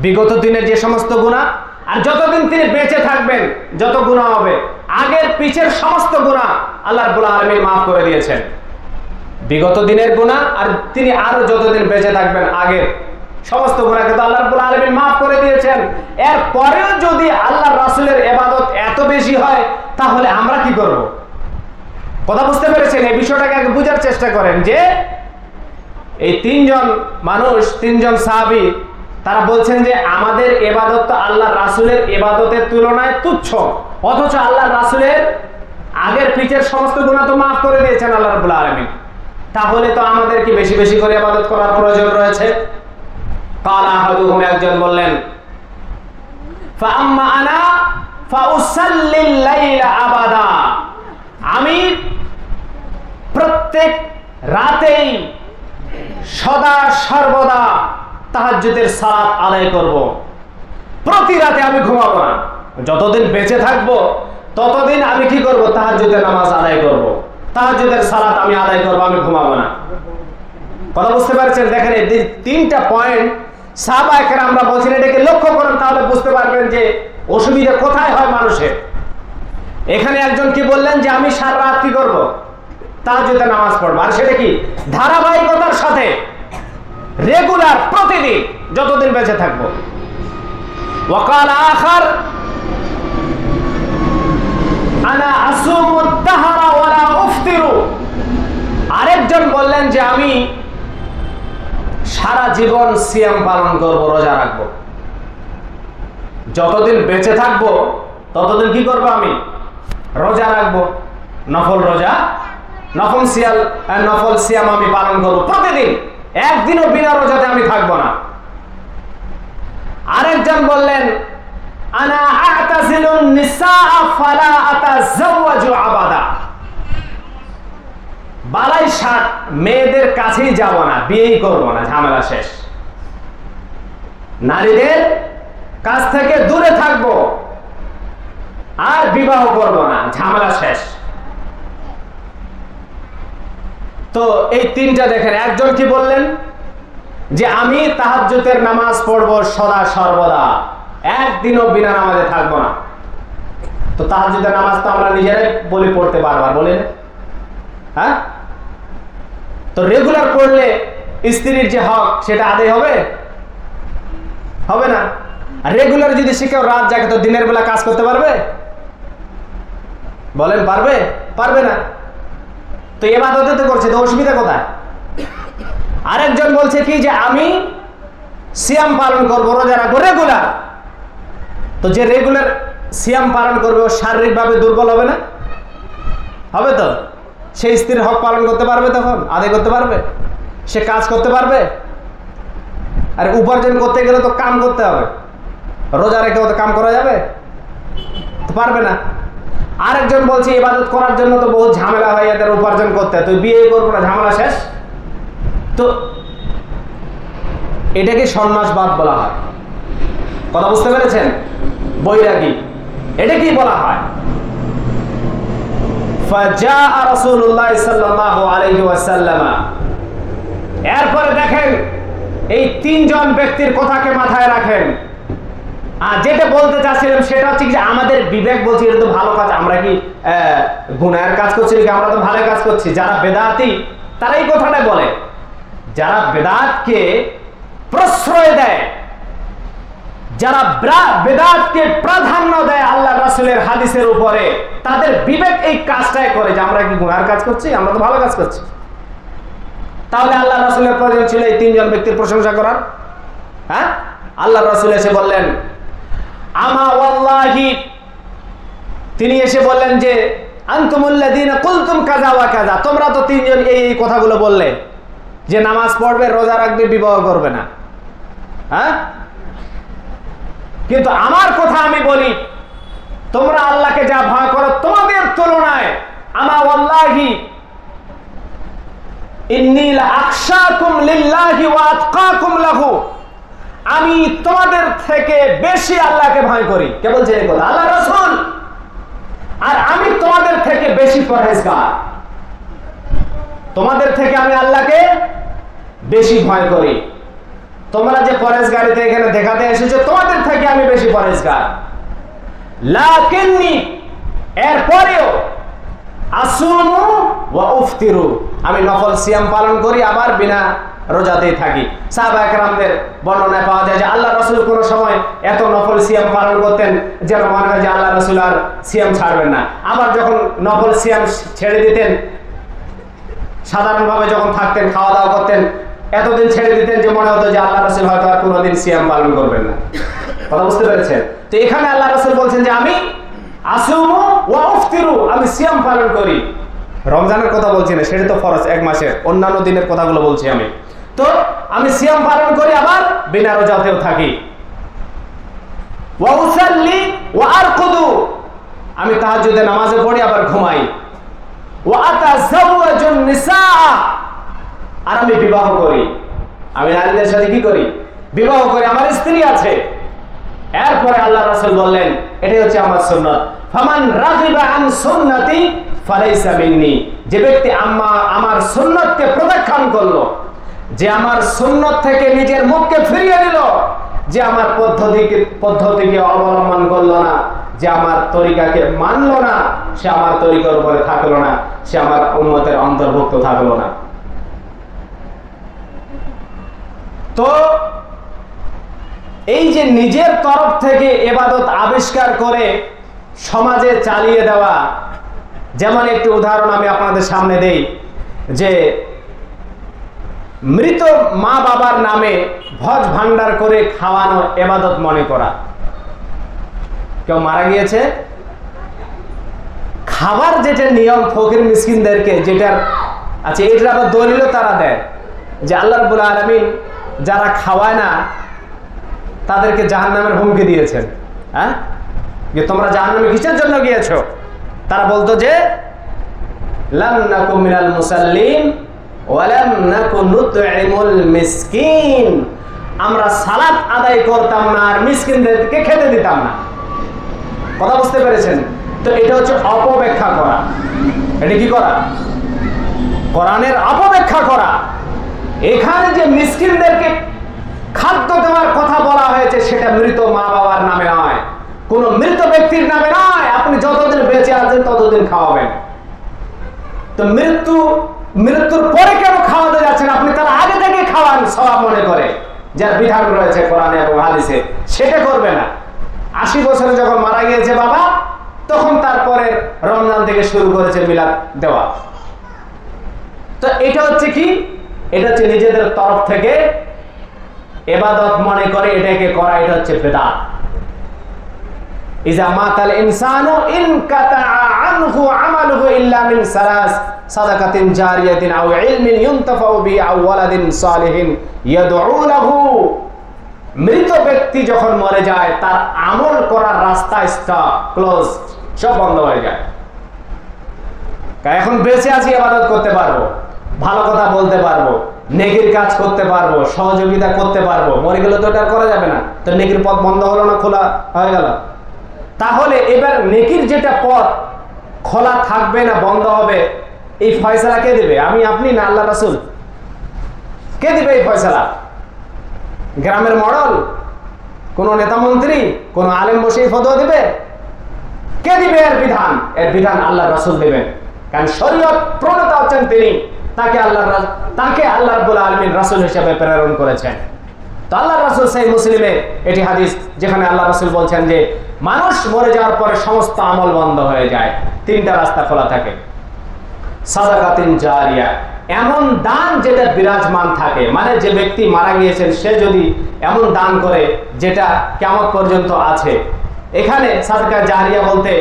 বিগত দিনের যে সমস্ত গুনাহ, আর যতদিন তিনি বেঁচে থাকবেন যত গুনাহ হবে, আগের পিছের সমস্ত গুনাহ আল্লাহ রাব্বুল আলামিন maaf করে দিয়েছেন। বিগত দিনের গুনাহ আর তিনি আরো যতদিন বেঁচে থাকবেন আগের সমস্ত গুনাহকে তো আল্লাহ রাব্বুল আলামিন maaf করে দিয়েছেন। এর পরেও যদি আল্লাহর রাসূলের ইবাদত এত বেশি হয়, তাহলে আমরা কি করব? কথা বুঝতে পেরেছেন? এই বিষয়টাকে আগে বোঝার চেষ্টা করেন যে এই তিনজন মানুষ, তিনজন সাহাবী, তারা বলছেন যে আমাদের ইবাদত তো আল্লাহর রাসূলের ইবাদতের তুলনায় তুচ্ছ, অথচ আল্লাহর রাসূলের আগের পিছের সমস্ত গুনাহ তো maaf করে দিয়েছেন আল্লাহ রাব্বুল আলামিন, তাহলে তো আমাদের কি বেশি বেশি করে ইবাদত করার প্রয়োজন রয়েছে। কালা আহাদুহুম, একজন বললেন, ফাআম্মা আনা ফাউসাল্লিল লাইলা আবাদা, আমি প্রত্যেক রাতেই সদা সর্বদা তাহাজ্জুদের সালাত আদায় করব, প্রতি রাতে আমি ঘুমাবো না, যতদিন বেঁচে থাকবো ততদিন আমি কি করব? তাহাজ্জুদের নামাজ আদায় করব, তাহাজ্জুদের সালাত আমি আদায় করব, আমি ঘুমাবো না। কথা বুঝতে পারছেন? দেখেন এই তিনটা পয়েন্ট সাহাবায়ে কেরামরা বলছেন, এটাকে লক্ষ্য করেন তাহলে বুঝতে পারবেন যে অসুবিধা কোথায় হয় মানুষের। এখানে একজন কি বললেন যে আমি সারা রাত কি করব? তাহাজ্জুদের নামাজ পড়বো, আর সেটা কি ধারাবাহিকতার সাথে রেগুলার, প্রতিদিন যতদিন বেঁচে থাকবো। ওয়াকাল আখার আনা আসুমুদ দাহরা ওয়ালা উফতিরু, আরেকজন বললেন যে আমি সারা জীবন সিয়াম পালন করব, রোজা রাখবো, যতদিন বেঁচে থাকবো ততদিন কি করব? আমি রোজা রাখবো, নফল রোজা, নফল সিয়াম আমি পালন করব প্রতিদিন, একদিনও বিনা রোজাতে আমি থাকবো না। আরেকজন বললেন আনা আ'তাজিলুন নিসাআ ফালা আতাযাওয়াজু আবাদা, বালাই ষাট মেয়েদের কাছেই যাব না, বিয়েই করব না, ঝামেলা শেষ, নারীদের কাছ থেকে দূরে থাকবো, আর বিবাহ করব না, ঝামেলা শেষ। তো এই তিনটা দেখেন, একজন কি বললেন যে আমি তাহাজ্জুদের নামাজ পড়বো সদা সর্বদা, একদিনও বিনা নামাজে থাকবো না। তো তাহাজ্জুদের নামাজ তো আমরা নিজেরাই বলি পড়তে বারবার, বলি না? হ্যাঁ, তো রেগুলার পড়লে স্ত্রীর যে হক সেটা আদায় হবে? হবে না। আর রেগুলার যদি সে কেউ রাত জাগে তো দিনের বেলা কাজ করতে পারবে? বলেন পারবে? পারবে না। তো ইবাদতে তো করছে, তো অসুবিধা কোথায়? আরেকজন বলছে কি যে আমি সিয়াম পালন করবো, রোজা রাখবো রেগুলার। তো যে রেগুলার সিয়াম পালন করবে ও শারীরিকভাবে দুর্বল হবে না? হবে তো। সে স্ত্রীর হক পালন করতে পারবে, তখন আদায় করতে পারবে, সে কাজ করতে পারবে। আর উপার্জন করতে গেলে তো কাম করতে হবে, রোজা রেখে তো কাম করা যাবে? তো পারবে না। আরেকজন বলছে ইবাদত করার জন্য তো বহুত ঝামেলা হয়, এদের উপার্জন করতে, তো বিয়ে করবো না, ঝামেলা শেষ। তো এটাকে সন্ন্যাসবাদ বলা হয়। কথা বুঝতে পেরেছেন? বৈরাগী, এটা কি বলা হয়? ফাজাআ রাসূলুল্লাহ সাল্লাল্লাহু আলাইহি ওয়াসাল্লাম। এরপরে দেখেন এই তিনজন ব্যক্তির কথাকে মাথায় রাখেন। আর যেটা বলতে চাচ্ছিলাম সেটা হচ্ছে যে আমাদের বিবেক বলছে এটা তো ভালো কাজ, আমরা কি গুনাহের কাজ করছি নাকি? আমরা তো ভালো কাজ করছি। যারা বেদাতি তারা এই কথাটা বলে, যারা বেদাতকে প্রশ্রয় দেয়, যারা বেদাতকে প্রাধান্য দেয় আল্লাহ রাসূলের হাদিসের উপরে, তাদের বিবেক এই কাজটাই করে যে আমরা কি গুনাহের কাজ করছি? আমরা তো ভালো কাজ করছি। তাহলে আল্লাহ রাসূলের প্রয়োজন ছিল এই তিনজন ব্যক্তির প্রশংসা করার? হ্যাঁ, আল্লাহ রাসূল এসে বললেন আমা ওয়াল্লাহি, তিনি এসে বললেন যে আনতুমুল্লাযীনা কুলতুম কাযা ওয়া কাযা, তোমরা তো তিনজন এই কথাগুলো বললে যে নামাজ পড়বে, রোজা রাখবে, বিবাহ করবে না। হ্যাঁ, কিন্তু আমার কথা আমি বলি, তোমরা আল্লাহকে যা ভয় করো তোমাদের তুলনায় আমা ওয়াল্লাহি ইন্নী লা আখশাকুম লিল্লাহি ওয়া আতকাকুম লাহু, আমি তোমাদের থেকে বেশি আল্লাহকে ভয় করি। কে বলছে এই কথা? আল্লাহ রাসূল। আর আমি তোমাদের থেকে বেশি পরহেজগার, তোমাদের থেকে আমি আল্লাহকে বেশি ভয় করি। তোমরা যে পরহেজগারিতে এখানে দেখাতে এসেছো, তোমাদের থেকে আমি বেশি পরহেজগার। লাকিন্নি, এরপরেও আসুমু ওয়া উফতিরু, আমি নফল সিয়াম পালন করি, আবার বিনা রোজাতেই থাকি। সাহাবায়ে কেরামদের বর্ণনায় পাওয়া যায় যে আল্লাহ রাসূল কোন সময় এত নফল সিয়াম পালন করতেন যেন মনে হয় যে আল্লাহ রাসূল আর সিয়াম ছাড়বেন না। আবার যখন নফল সিয়াম ছেড়ে দিতেন, সাধারণভাবে যখন থাকতেন, খাওয়া দাওয়া করতেন, এতদিন ছেড়ে দিতেন যে মনে হতো যে আল্লাহ রাসূল হয়তো আর কোনোদিন সিয়াম পালন করবেন না। কথা বুঝতে পেরেছেন? তো এখানে আল্লাহ রাসূল বলছেন যে আমি আসুমু ওয়া উফতিরু, আমি সিয়াম পালন করি। রমজানের কথা বলছি না, সেটা তো ফরজ, এক মাসের, অন্যান্য দিনের কথাগুলো বলছি আমি। তো আমি সিয়াম পালন করি, আবার বিনা রোজাতেও থাকি। ওয়া উসাল্লি ওয়া আরকুদু, আমি তাহাজ্জুদে নামাজে পড়ি, আবার ঘুমাই। ওয়া আতাযাওয়াজুন নিসা, আর আমি বিবাহ করি। আমি নারীদের সাথে কি করি? বিবাহ করি, আমার স্ত্রী আছে। এরপরে আল্লাহ রাসূল বললেন এটাই হচ্ছে আমার সুন্নাত। ফামান রাগিবা আন সুন্নতি ফালাইসা মিন্নি, যে ব্যক্তি আমার সুন্নতকে প্রত্যাখ্যান করলো, যে আমার সুন্নত থেকে নিজের মুখকে ফিরিয়ে নিল, যে আমার পদ্ধতিকে অবলম্বন করলো না, যে আমার তরিকাকে মানলো না, সে আমার তরিকার উপরে থাকলো না, সে আমার উম্মতের অন্তর্ভুক্ত থাকলো না। তো এই যে নিজের তরফ থেকে ইবাদত আবিষ্কার করে সমাজে চালিয়ে দেওয়া, যেমন একটি উদাহরণ আমি আপনাদের সামনে দেই, যে মৃত মা বাবার নামে ভোজ ভান্ডার করে খাওয়ানো ইবাদত মনে করা। কেউ মারা গিয়েছে, খাবার যেটা নিয়ম ফকির মিসকিনদেরকে, যেটার আচ্ছা এটার আবার দলিলও তারা দেয় যে আল্লাহ রাব্বুল আলামিন যারা খাওয়ায় না তাদেরকে জাহান্নামের হুমকি দিয়েছেন। হ্যাঁ, যে তোমরা জাহান্নামে কিসের জন্য গিয়েছো? তারা বলতো যে লাম নাকু মিনাল মুসাল্লিন ওয়া লাম নাকু নুতইমুল মিসকিন, আমরা সালাত আদায় করতাম না আর মিসকিনদেরকে খেতে দিতাম না। কথা বুঝতে পেরেছেন? তো এটা হচ্ছে অপব্যাখ্যা করা। এটা কি করা? কোরআনের অপব্যাখ্যা করা। এখানে যে মিসকিনদেরকে খাদ্য দেওয়ার কথা বলা হয়েছে সেটা মৃত মা বাবার নামে নয়, কোন মৃত ব্যক্তির নামে নয়। আপনি যতদিন বেঁচে আছেন ততদিন খাওয়াবেন। তো মৃত্যুর পরে কেন খাওয়াতে যাচ্ছেন? আপনি তার আগে থেকে খাওয়ান সওয়াব মনে করে, যার বিধান রয়েছে কোরআনে এবং হাদিসে, সেটা করবে না। 80 বছরে যখন মারা গিয়েছে বাবা, তখন তারপরে রমজান থেকে শুরু করেছে মিলাদ দেওয়া। তো এটা হচ্ছে কি? এটা হচ্ছে নিজেদের তরফ থেকে ইবাদত মনে করে এটাকে করা, এটা হচ্ছে বিদআত। ইজা মাতাল ইনসানু ইনকাতা আনহু আমালুহু ইল্লা মিন সালাস সাদাকাতিন জারিয়াতিন আও ইলমিন ইউনতাফাউ বিহি আও ওয়ালাদিন সালিহিন ইয়াদউ লাহু। মৃত ব্যক্তি যখন মরে যায় তার আমল করার রাস্তা স্টপ, ক্লোজ, সব বন্ধ হয়ে যায়। এখন বেঁচে আছি, ইবাদত করতে পারবো, ভালো কথা বলতে পারবো, নেকির কাজ করতে পারবো, সহযোগিতা করতে পারবো। মরে গেলে তো এটা করা যাবে না। তো নেকির পথ বন্ধ হলো না, খোলা হয়ে গেল। তাহলে এবার নেকির যেটা পথ খোলা থাকবে না বন্ধ হবে, এই ফয়সালা কে দিবে? আমি, আপনি না আল্লাহ রাসূল? কে দিবে এই ফয়সালা? গ্রামের মডল, কোন নেতা মন্ত্রী, কোন আলেম বসে ফতোয়া দিবে? কে দিবে এর বিধান? এর বিধান আল্লাহ রাসূল দিবেন, কারণ শরীয়ত প্রণেতা হচ্ছেন তিনি। তাকে আল্লাহ রাব্বুল আলামিন রাসূল হিসেবে প্রেরণ করেছেন। তো আল্লাহ রাসূল সহিহ মুসলিমে এটি হাদিস, যেখানে আল্লাহ রাসূল বলছেন যে মানুষ মরে যাওয়ার পরে সমস্ত আমল বন্ধ হয়ে যায়, তিনটা রাস্তা খোলা থাকে। সাদাকাতিন জারিয়া, এমন দান যেটা বিরাজমান থাকে, মানে যে ব্যক্তি মারা গিয়েছেন সে যদি এমন দান করে যেটা কিয়ামত পর্যন্ত আছে। এখানে সাদকা জারিয়া বলতে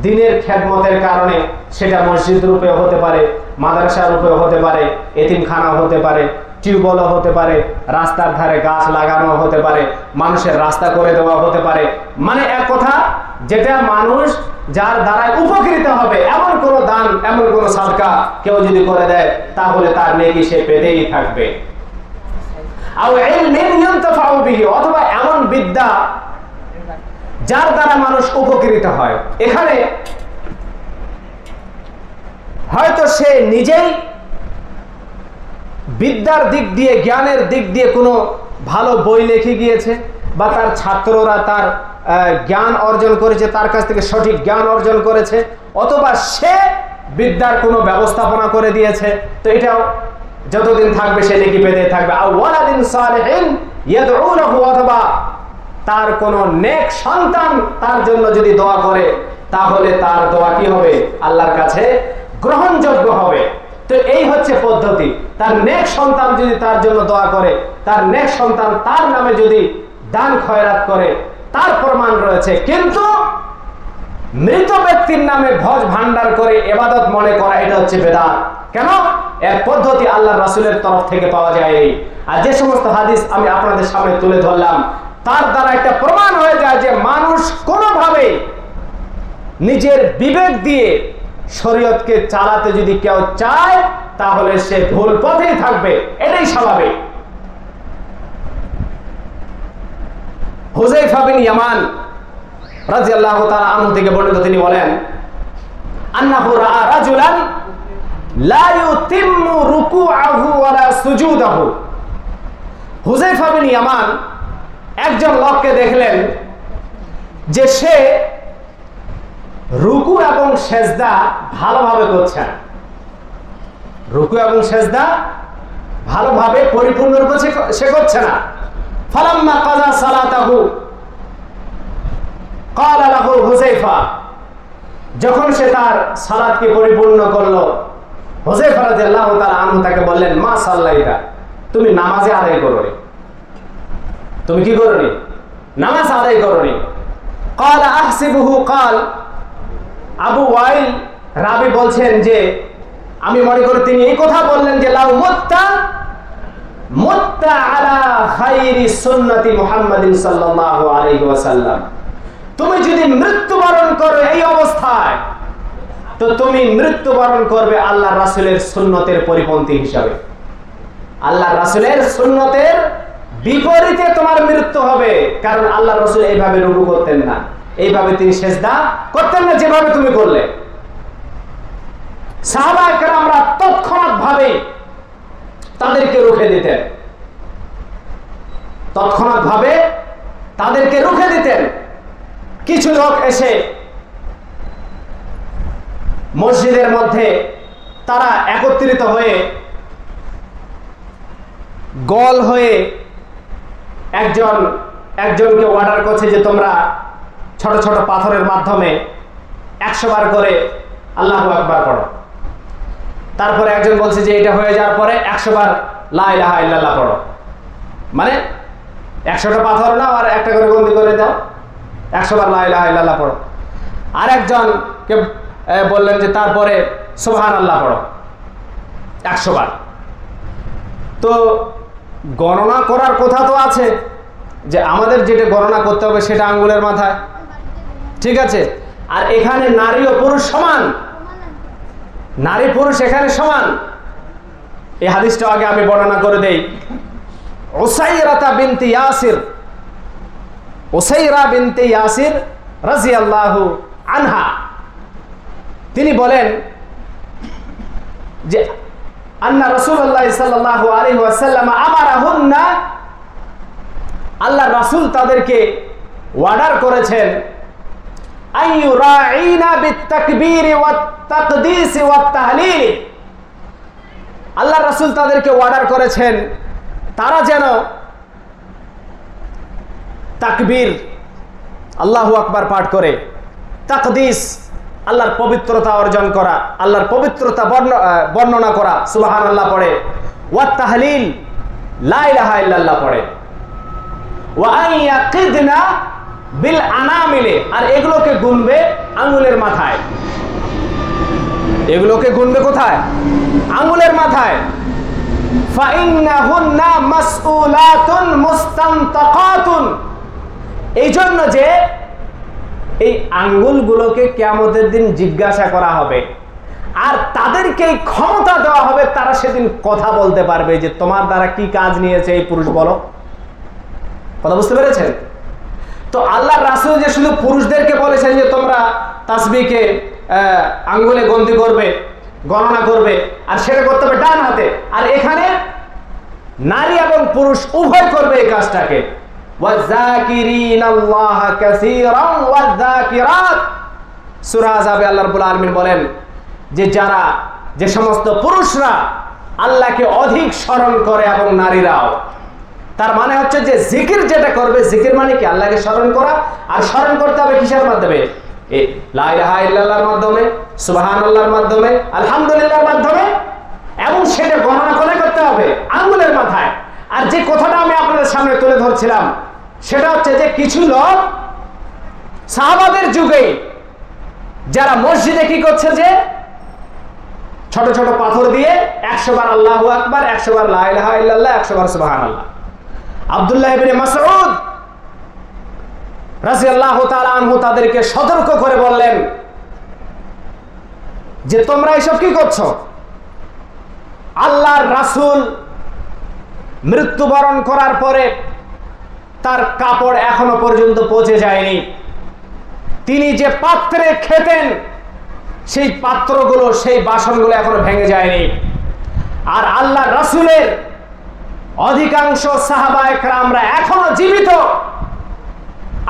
দিনের খেদমতের কারণে সেটা মসজিদ রূপে হতে পারে, মাদ্রাসা রূপে হতে পারে, এতিমখানা হতে পারে, টিউবওয়েল হতে পারে, রাস্তার ধারে গাছ লাগানো হতে পারে, মানুষের রাস্তা করে দেওয়া হতে পারে। মানে এক কথা, যেটা মানুষ যার দ্বারা উপকৃত হবে এমন কোন দান, এমন কোন সাদকা কেউ যদি করে দেয় তাহলে তার নেকি সে পেতেই থাকবে। আও ইলমিন ইউনতাফাউ বিহি, অথবা এমন বিদ্যা যার দ্বারা মানুষ উপকৃত হয়। এখানে হয়তো সে নিজেই বিদ্যার দিক দিয়ে, জ্ঞানের দিক দিয়ে কোনো ভালো বই লিখে গিয়েছে, বা তার ছাত্ররা তার জ্ঞান অর্জন করেছে, তার কাছ থেকে সঠিক জ্ঞান অর্জন করেছে, অথবা সে বিদ্যার কোনো ব্যবস্থাপনা করে দিয়েছে। তো এটাও যতদিন থাকবে সে নেকি পেতে থাকবে। আও ওয়ালাদিন সালিহিন ইয়াদউ লাহু, অথবা তার কোনো নেক সন্তান তার জন্য যদি দোয়া করে তাহলে তার দোয়া কি হবে? আল্লাহর কাছে গ্রহণযোগ্য হবে। তো এই হচ্ছে পদ্ধতি। তার নেক সন্তান যদি তার জন্য দোয়া করে, তার নেক সন্তান তার নামে যদি দান খয়রাত করে, তার প্রমাণ রয়েছে। কিন্তু মৃত ব্যক্তির নামে ভোজ ভান্ডার করে ইবাদত মনে করা, এটা হচ্ছে বেদাত। কেন? এর পদ্ধতি আল্লাহ রাসূলের তরফ থেকে পাওয়া যায়নি। আর যে সমস্ত হাদিস আমি আপনাদের সামনে তুলে ধরলাম তার দ্বারা একটা প্রমাণ হয়ে যায় যে মানুষ কোনোভাবে নিজের বিবেক দিয়ে শরীয়তকে চালাতে যদি কেউ চায় তাহলে সে ভুল পথেই থাকবে, এটাই স্বাভাবিক। হুযায়ফা বিন ইয়ামান রাদিয়াল্লাহু তাআলা আনহু থেকে বর্ণিত, তিনি বলেন আন্নাহু রাআ রাজুলান লা ইউতিম্মু রুকুআহু ওয়ালা সুজুদাহু। হুযায়ফা বিন ইয়ামান একজন লোককে দেখলেন যে সে রুকু এবং সেজদা ভালোভাবে করছে না, রুকু এবং সেজদা ভালোভাবে পরিপূর্ণরূপে সে করছে না। ফালাম্মা কাযা সালাতাহু ক্বালা লাহু হুযায়ফা, যখন সে তার সালাতকে পরিপূর্ণ করলো, হুযায়ফা রাদিয়াল্লাহু তাআলা আনহু তাকে বললেন মা সাল্লাইতা, তুমি নামাজে আদায় করোনি, তুমি কি করোনি? নামাজ আদায় করোনি। ক্বালা আহসিবুহু ক্বাল, আবু ওয়াইল রাবি বলছেন যে আমি মনে করি তিনি এই কথা বললেন যে লাউ মুত্তা আলা খায়রি সুন্নতি মুহাম্মাদিন সাল্লাল্লাহু আলাইহি ওয়াসাল্লাম, তুমি যদি মৃত্যুবরণ করো এই অবস্থায়, তো তুমি মৃত্যুবরণ করবে আল্লাহর রাসূলের সুন্নতের পরিপন্থী হিসাবে। আল্লাহর রাসূলের সুন্নতের বিপরীতে তোমার মৃত্যু হবে, কারণ আল্লাহর রাসূল এইভাবে রুকু করতেন না, এইভাবে তিনি সেজদা করতেন না যেভাবে তুমি করলে। সাহাবায়ে কেরামরা তৎক্ষণাৎ ভাবে তাদেরকে রুখে দিতেন, তৎক্ষণাৎ ভাবে তাদেরকে রুখে দিতেন। কিছু লোক এসে মসজিদের মধ্যে তারা একত্রিত হয়ে গোল হয়ে একজনকে অর্ডার করছে যে তোমরা ছোট ছোট পাথরের মাধ্যমে 100 বার করে আল্লাহু আকবার পড়ো। তারপরে একজন বলছে যে এটা হয়ে যাওয়ার পরে 100 বার লা ইলাহা ইল্লাল্লাহ পড়ো। মানে 100টা পাথর নাও আর একটা করে বন্দি করে দাও, 100 বার লা ইলাহা ইল্লাল্লাহ পড়ো। আর একজনকে বললেন যে তারপরে সুবহানাল্লাহ পড়ো 100 বার। তো গণনা করার কথা তো আছে যে আমাদের যেটা গণনা করতে হবে সেটা আঙ্গুলের মাথায়, ঠিক আছে। আর এখানে নারী ও পুরুষ সমান, নারী পুরুষ এখানে সমান। এই হাদিসটা আগে আমি বর্ণনা করে দেই। উসাইরা বিনতে ইয়াসির রাদিয়াল্লাহু আনহা তিনি বলেন যে আন্না রাসূলুল্লাহ সাল্লাল্লাহু আলাইহি ওয়াসাল্লাম আমারাহুন্না, আল্লাহর রাসূল তাদেরকে অর্ডার করেছেন আইয়ুরাঈনা বিত্তাকবীর ওয়াত তাকদীস ওয়াত তাহলিল। আল্লাহর রাসূল তাদেরকে অর্ডার করেছেন তারা যেন তাকবীর আল্লাহু আকবার পাঠ করে, তাকদীস আল্লাহর পবিত্রতা অর্জন করা, আল্লাহর পবিত্রতা বর্ণনা করা সুবহানাল্লাহ পড়ে, ওয়াত তাহলিল লা ইলাহা ইল্লাল্লাহ পড়ে, ওয়া আইয়াকিদনা বিল আনামিলে, আর এগুলোকে গুনবে আঙ্গুলের মাথায়। এগুলোকে গুনবে কোথায়? আঙ্গুলের মাথায়। ফাইন্নাহুন্না মাসউলাতুন মুস্তানতাকাতুন, এই জন্য যে এই আঙ্গুলগুলোকে কিয়ামতের দিন জিজ্ঞাসা করা হবে আর তাদেরকে ক্ষমতা দেওয়া হবে, তারা সেদিন কথা বলতে পারবে যে তোমার দ্বারা কি কাজ নিয়েছে এই পুরুষ, বলো। কথা বুঝতে পেরেছেন? তো আল্লাহর রাসূল যে শুধু পুরুষদেরকে বলেছেন যে তোমরা তাসবিহকে আঙ্গুলে গণতি করবে, গণনা করবে, আর সেটা করতে হবে ডান হাতে। আর এখানে নারী এবং পুরুষ উভয় করবে এই কাজটাকে। ওয়াযাকিরিনাল্লাহা কাসীরান ওয়াযাকিরাত, সূরা আযাবে আল্লাহ রাব্বুল আলামিন বলেন যে সমস্ত পুরুষরা আল্লাহকে অধিক স্মরণ করে এবং নারীরাও। তার মানে হচ্ছে যে জিকির যেটা করবে, জিকির মানে কি? আল্লাহকে স্মরণ করা। আর স্মরণ করতে হবে কিসের মাধ্যমে? লা ইলাহা ইল্লাল্লাহর মাধ্যমে, সুবহানাল্লাহর মাধ্যমে, আলহামদুলিল্লাহর মাধ্যমে, এবং সেটা গণনা করে করতে হবে আঙ্গুলের মাথায়। আর যে কথাটা আমি আপনাদের সামনে তুলে ধরছিলাম সেটা হচ্ছে যে কিছু লোক সাহাবাদের যুগে যারা মসজিদে কি করছে যে ছোট ছোট পাথর দিয়ে 100 বার আল্লাহু আকবার, 100 বার লা ইলাহা ইল্লাল্লাহ, 100 বার সুবহানাল্লাহ। আব্দুল্লাহ ইবনে মাসউদ রাদিয়াল্লাহু তাআলা আনহু তাদেরকে সতর্ক করে বললেন যে তোমরা এসব কি করছো? আল্লাহর রাসূল মৃত্যুবরণ করার পরে তার কাপড় এখনো পর্যন্ত পচে যায়নি। তিনি যে পাত্রে খেতেন সেই পাত্রগুলো, সেই বাসনগুলো এখনো ভেঙে যায়নি। আর আল্লাহর রাসূলের অধিকাংশ সাহাবায়ে কেরামরা এখনো জীবিত।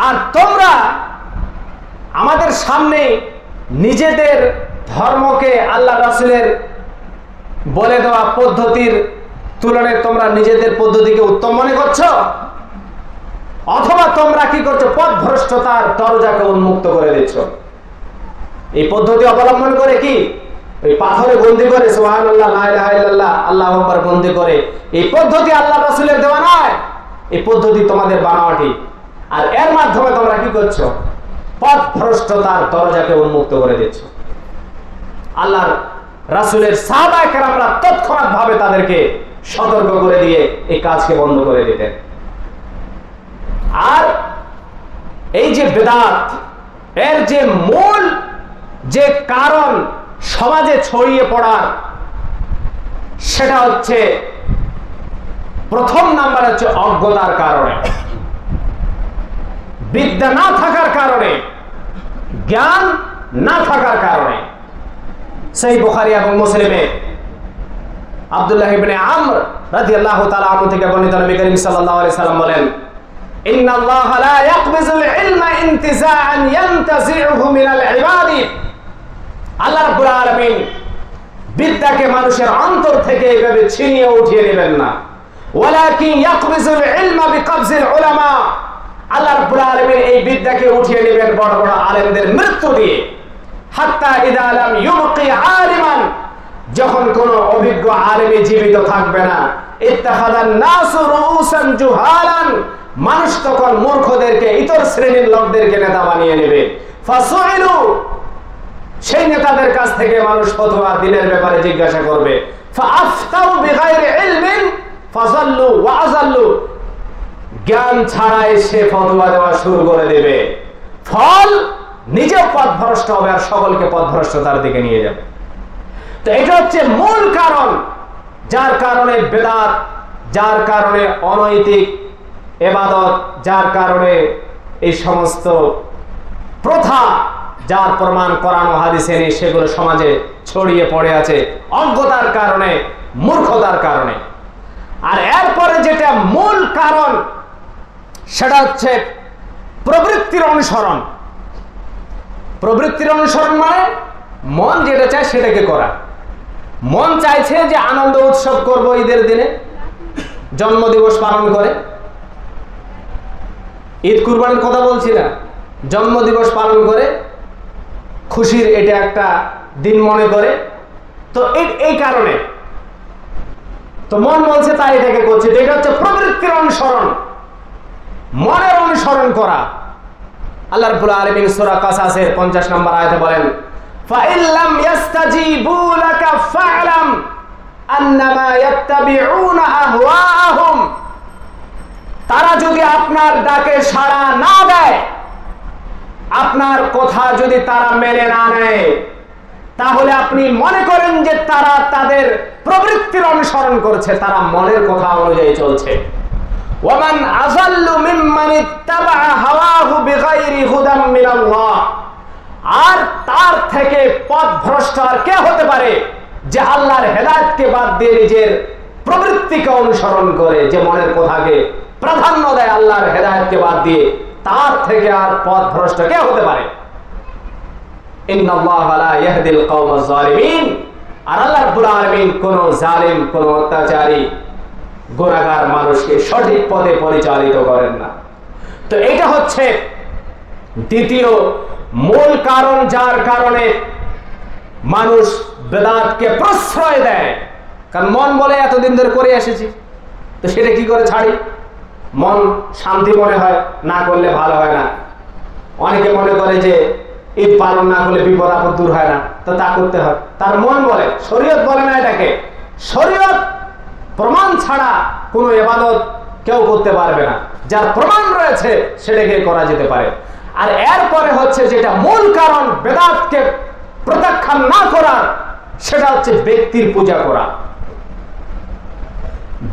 আর তোমরা আমাদের সামনে নিজেদের ধর্মকে আল্লাহর রাসূলের বলে দেওয়া পদ্ধতির তুলনায় তোমরা নিজেদের পদ্ধতিকে উত্তম মনে করছো, অথবা তোমরা কি করছো? পথভ্রষ্টতার দরজাকে উন্মুক্ত করে দিচ্ছ। এই পদ্ধতি অবলম্বন করে কি ওই পাথরে বন্দি করে সুবহানাল্লাহ, লা ইলাহা ইল্লাল্লাহ, আল্লাহু আকবার বন্দি করে, এই পদ্ধতি আল্লাহর রাসূলের দেওয়া নয়, এই পদ্ধতি তোমাদের বানাওয়াটি। আর এর মাধ্যমে তোমরা কি করছো? পথভ্রষ্টতার দরজাকে উন্মুক্ত করে দিচ্ছ। আল্লাহর রাসূলের সাহাবায়ে কেরামরা তৎক্ষণাৎ ভাবে তাদেরকে সতর্ক করে দিয়ে এই কাজকে বন্ধ করে দিতেন। আর এই যে বিদআত, এর যে মূল যে কারণ সমাজে ছড়িয়ে পড়ার, সেটা হচ্ছে প্রথম নাম্বার হচ্ছে অজ্ঞতার কারণে, বিদ্যা না থাকার কারণে, জ্ঞান না থাকার কারণে। সহিহ বুখারী এবং মুসলিমে আব্দুল্লাহ ইবনে আমর রাদিয়াল্লাহু তাআলা আনহু থেকে বর্ণিত নবী করিম সাল্লাল্লাহু আলাইহি সাল্লাম বলেন, ইন্নাল্লাহা লা ইয়াকবিজুল ইলমা ইনতিজাআন ইয়ানতাজিউহু মিনাল ইবাদি। আল্লাহ রাব্বুল আলামিন বিদ্যাকে মানুষের অন্তর থেকে এইভাবে ছিনিয়ে উঠিয়ে নেবেন না, ওয়ালাকিন ইয়াকবিজুল ইলমা বিকবজিল উলামা। আল্লাহ রাব্বুল আলামিন এই বিদ্যাকে উঠিয়ে নেবেন বড় বড় আলেমদের মৃত্যু দিয়ে। হাত্তা ইযা লাম ইউবকি আলিমান, যখন কোন অভিজ্ঞ আলেমী জীবিত থাকবে না, ইত্তাখাযান নাসু রুউসান জুহালান, মানুষ তখন মূর্খদেরকে, ইতর শ্রেণীর লোকদেরকে নেতা বানিয়ে নেবে। ফাসুইলু, সেই নেতাদের কাছ থেকে মানুষ ফতোয়া দিনের ব্যাপারে জিজ্ঞাসা করবে। ফাআফতাউ বিগাইরি ইলমিন ফাযাল্লু ওয়া আযাল্লু, জ্ঞান ছাড়াই সে ফতোয়া দেওয়া শুরু করে দেবে। ফল নিজে পথভ্রষ্ট হবে আর সকলকে পথভ্রষ্টতার দিকে নিয়ে যাবে। তো এটা হচ্ছে মূল কারণ, যার কারণে বেদাত, যার কারণে অনৈতিক ইবাদত, যার কারণে এই সমস্ত প্রথা, যার প্রমাণ কোরআন ও হাদিসে নেই, সেগুলো সমাজে ছড়িয়ে পড়ে আছে অজ্ঞতার কারণে, মূর্খতার কারণে। আর এরপরে যেটা মূল কারণ, সেটা হচ্ছে প্রবৃত্তির অনুসরণ। প্রবৃত্তির অনুসরণ মানে মন যেটা চায় সেটাকে করা। মন চাইছে যে আনন্দ উৎসব করব ঈদের দিনে, জন্মদিবস পালন করে, ঈদ কুরবানির কথা বলছি না, জন্মদিবস পালন করে খুশির এটা একটা দিন মনে করে। তো এই কারণে তো মন বলছে তাই এটাকে করছে। তো এটা হচ্ছে প্রবৃত্তির অনুসরণ, মনের অনুসরণ করা। আল্লাহ রাব্বুল আলামিন সূরা কাসাসের 50 নম্বর আয়াতে বলেন, ফাইল্লাম ইয়াস্তাজিবু লাকা ফা'লাম আন্নামা ইয়াত্তাবিউনা আহওয়াআহুম, তারা যদি আপনার ডাকে সাড়া না দেয়, আপনার কথা যদি তারা মেনে না নেয়, তাহলে আপনি মনে করেন যে তারা তাদের প্রবৃত্তির অনুসরণ করছে, তারা মনের কথা অনুযায়ী চলছে। ওয়ামান আযাল্লু মিম্মান ইত্তাবা হাওয়াহু বিগাইরি হুদাম মিনাল্লাহ, আর তার থেকে পথভ্রষ্ট আর কে হতে পারে যে আল্লাহর হেদায়েতকে বাদ দিয়ে নিজের প্রবৃত্তিকে অনুসরণ করে, যে মনের কথাকে প্রাধান্য দেয় আল্লাহর হেদায়েতকে বাদ দিয়ে, তার থেকে আর পথভ্রষ্ট কে হতে পারে? ইন্নাল্লাহা লা ইয়াহদিল কওমাজ জালিমিন, আর আল্লাহ রাব্বুল আলামিন কোন জালিম, কোন অত্যাচারী, গুনাহগার মানুষকে সঠিক পথে পরিচালিত করেন না। তো এটা হচ্ছে দ্বিতীয় মূল কারণ, যার কারণে মানুষ বেদাতকে প্রশ্রয় দেয়। কারণ মন বলে এতদিন ধরে করে এসেছি, তো সেটা কি করে ছাড়ি? মন শান্তি মনে হয়, না করলে ভালো হয় না। অনেকে মনে করে যে ঈদ পালন না করলে বিপদ আপদ দূর হয় না, তো তা করতে হয়। তার মন বলে, শরীয়ত বলে না এটাকে। শরীয়ত প্রমাণ ছাড়া কোনো ইবাদত কেউ করতে পারবে না, যার প্রমাণ রয়েছে সেটাকে করা যেতে পারে। আর এরপরে হচ্ছে যেটা মূল কারণ বেদাতকে প্রত্যাখ্যান না করার, সেটা হচ্ছে ব্যক্তির পূজা করা।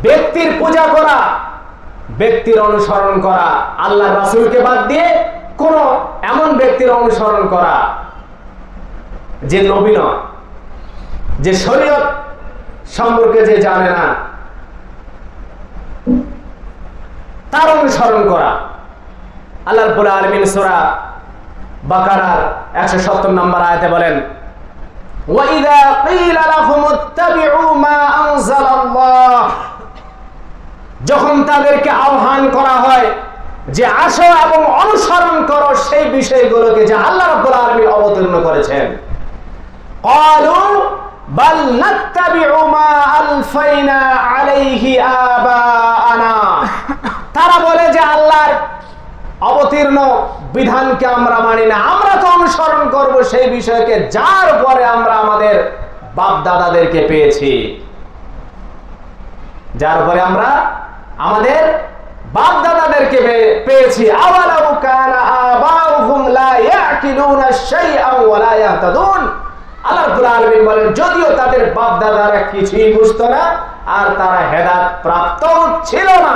ব্যক্তির পূজা করা, ব্যক্তির অনুসরণ করা, আল্লাহ রাসূলকে বাদ দিয়ে কোন এমন ব্যক্তির অনুসরণ করা যে নবী নয়, যে শরীয়ত সম্পর্কে যে জানে না, তার অনুসরণ করা। আল্লাহ রাব্বুল আলামিন সূরা বাকারার 170 নম্বর আয়াতে বলেন, ওয়া ইযা ক্বিলা লাহুম ইত্তাবিউ মা আনজালাল্লাহ, যখন তাদেরকে আহ্বান করা হয় যে আসো এবং অনুসরণ করো সেই বিষয়গুলোকে যা আল্লাহ রাব্বুল আলামিন অবতীর্ণ করেছেন, ক্বালু বাল নাত্তাবিউ মা আলফাইনা আলাইহি আবাআনা, তারা বলে যে আল্লাহর অবতীর্ণ বিধানকে আমরা মানি না, আমরা তো অনুসরণ করব সেই বিষয়কে যার উপরে আমরা আমাদের বাপ দাদাদেরকে পেয়েছি, যার উপরে আমরা আমাদের বাপ দাদাদেরকে পেয়েছি। আওয়ালাউ কানা আবাউহুম লা ইয়াকিলুনা শাইআন ওয়া লা ইয়াহতাদুন, আল্লাহ রাব্বুল আলামিন বলেন যদিও তাদের বাপ দাদারা কিছুই বুঝতো না আর তারা হেদায়েত প্রাপ্ত ছিল না,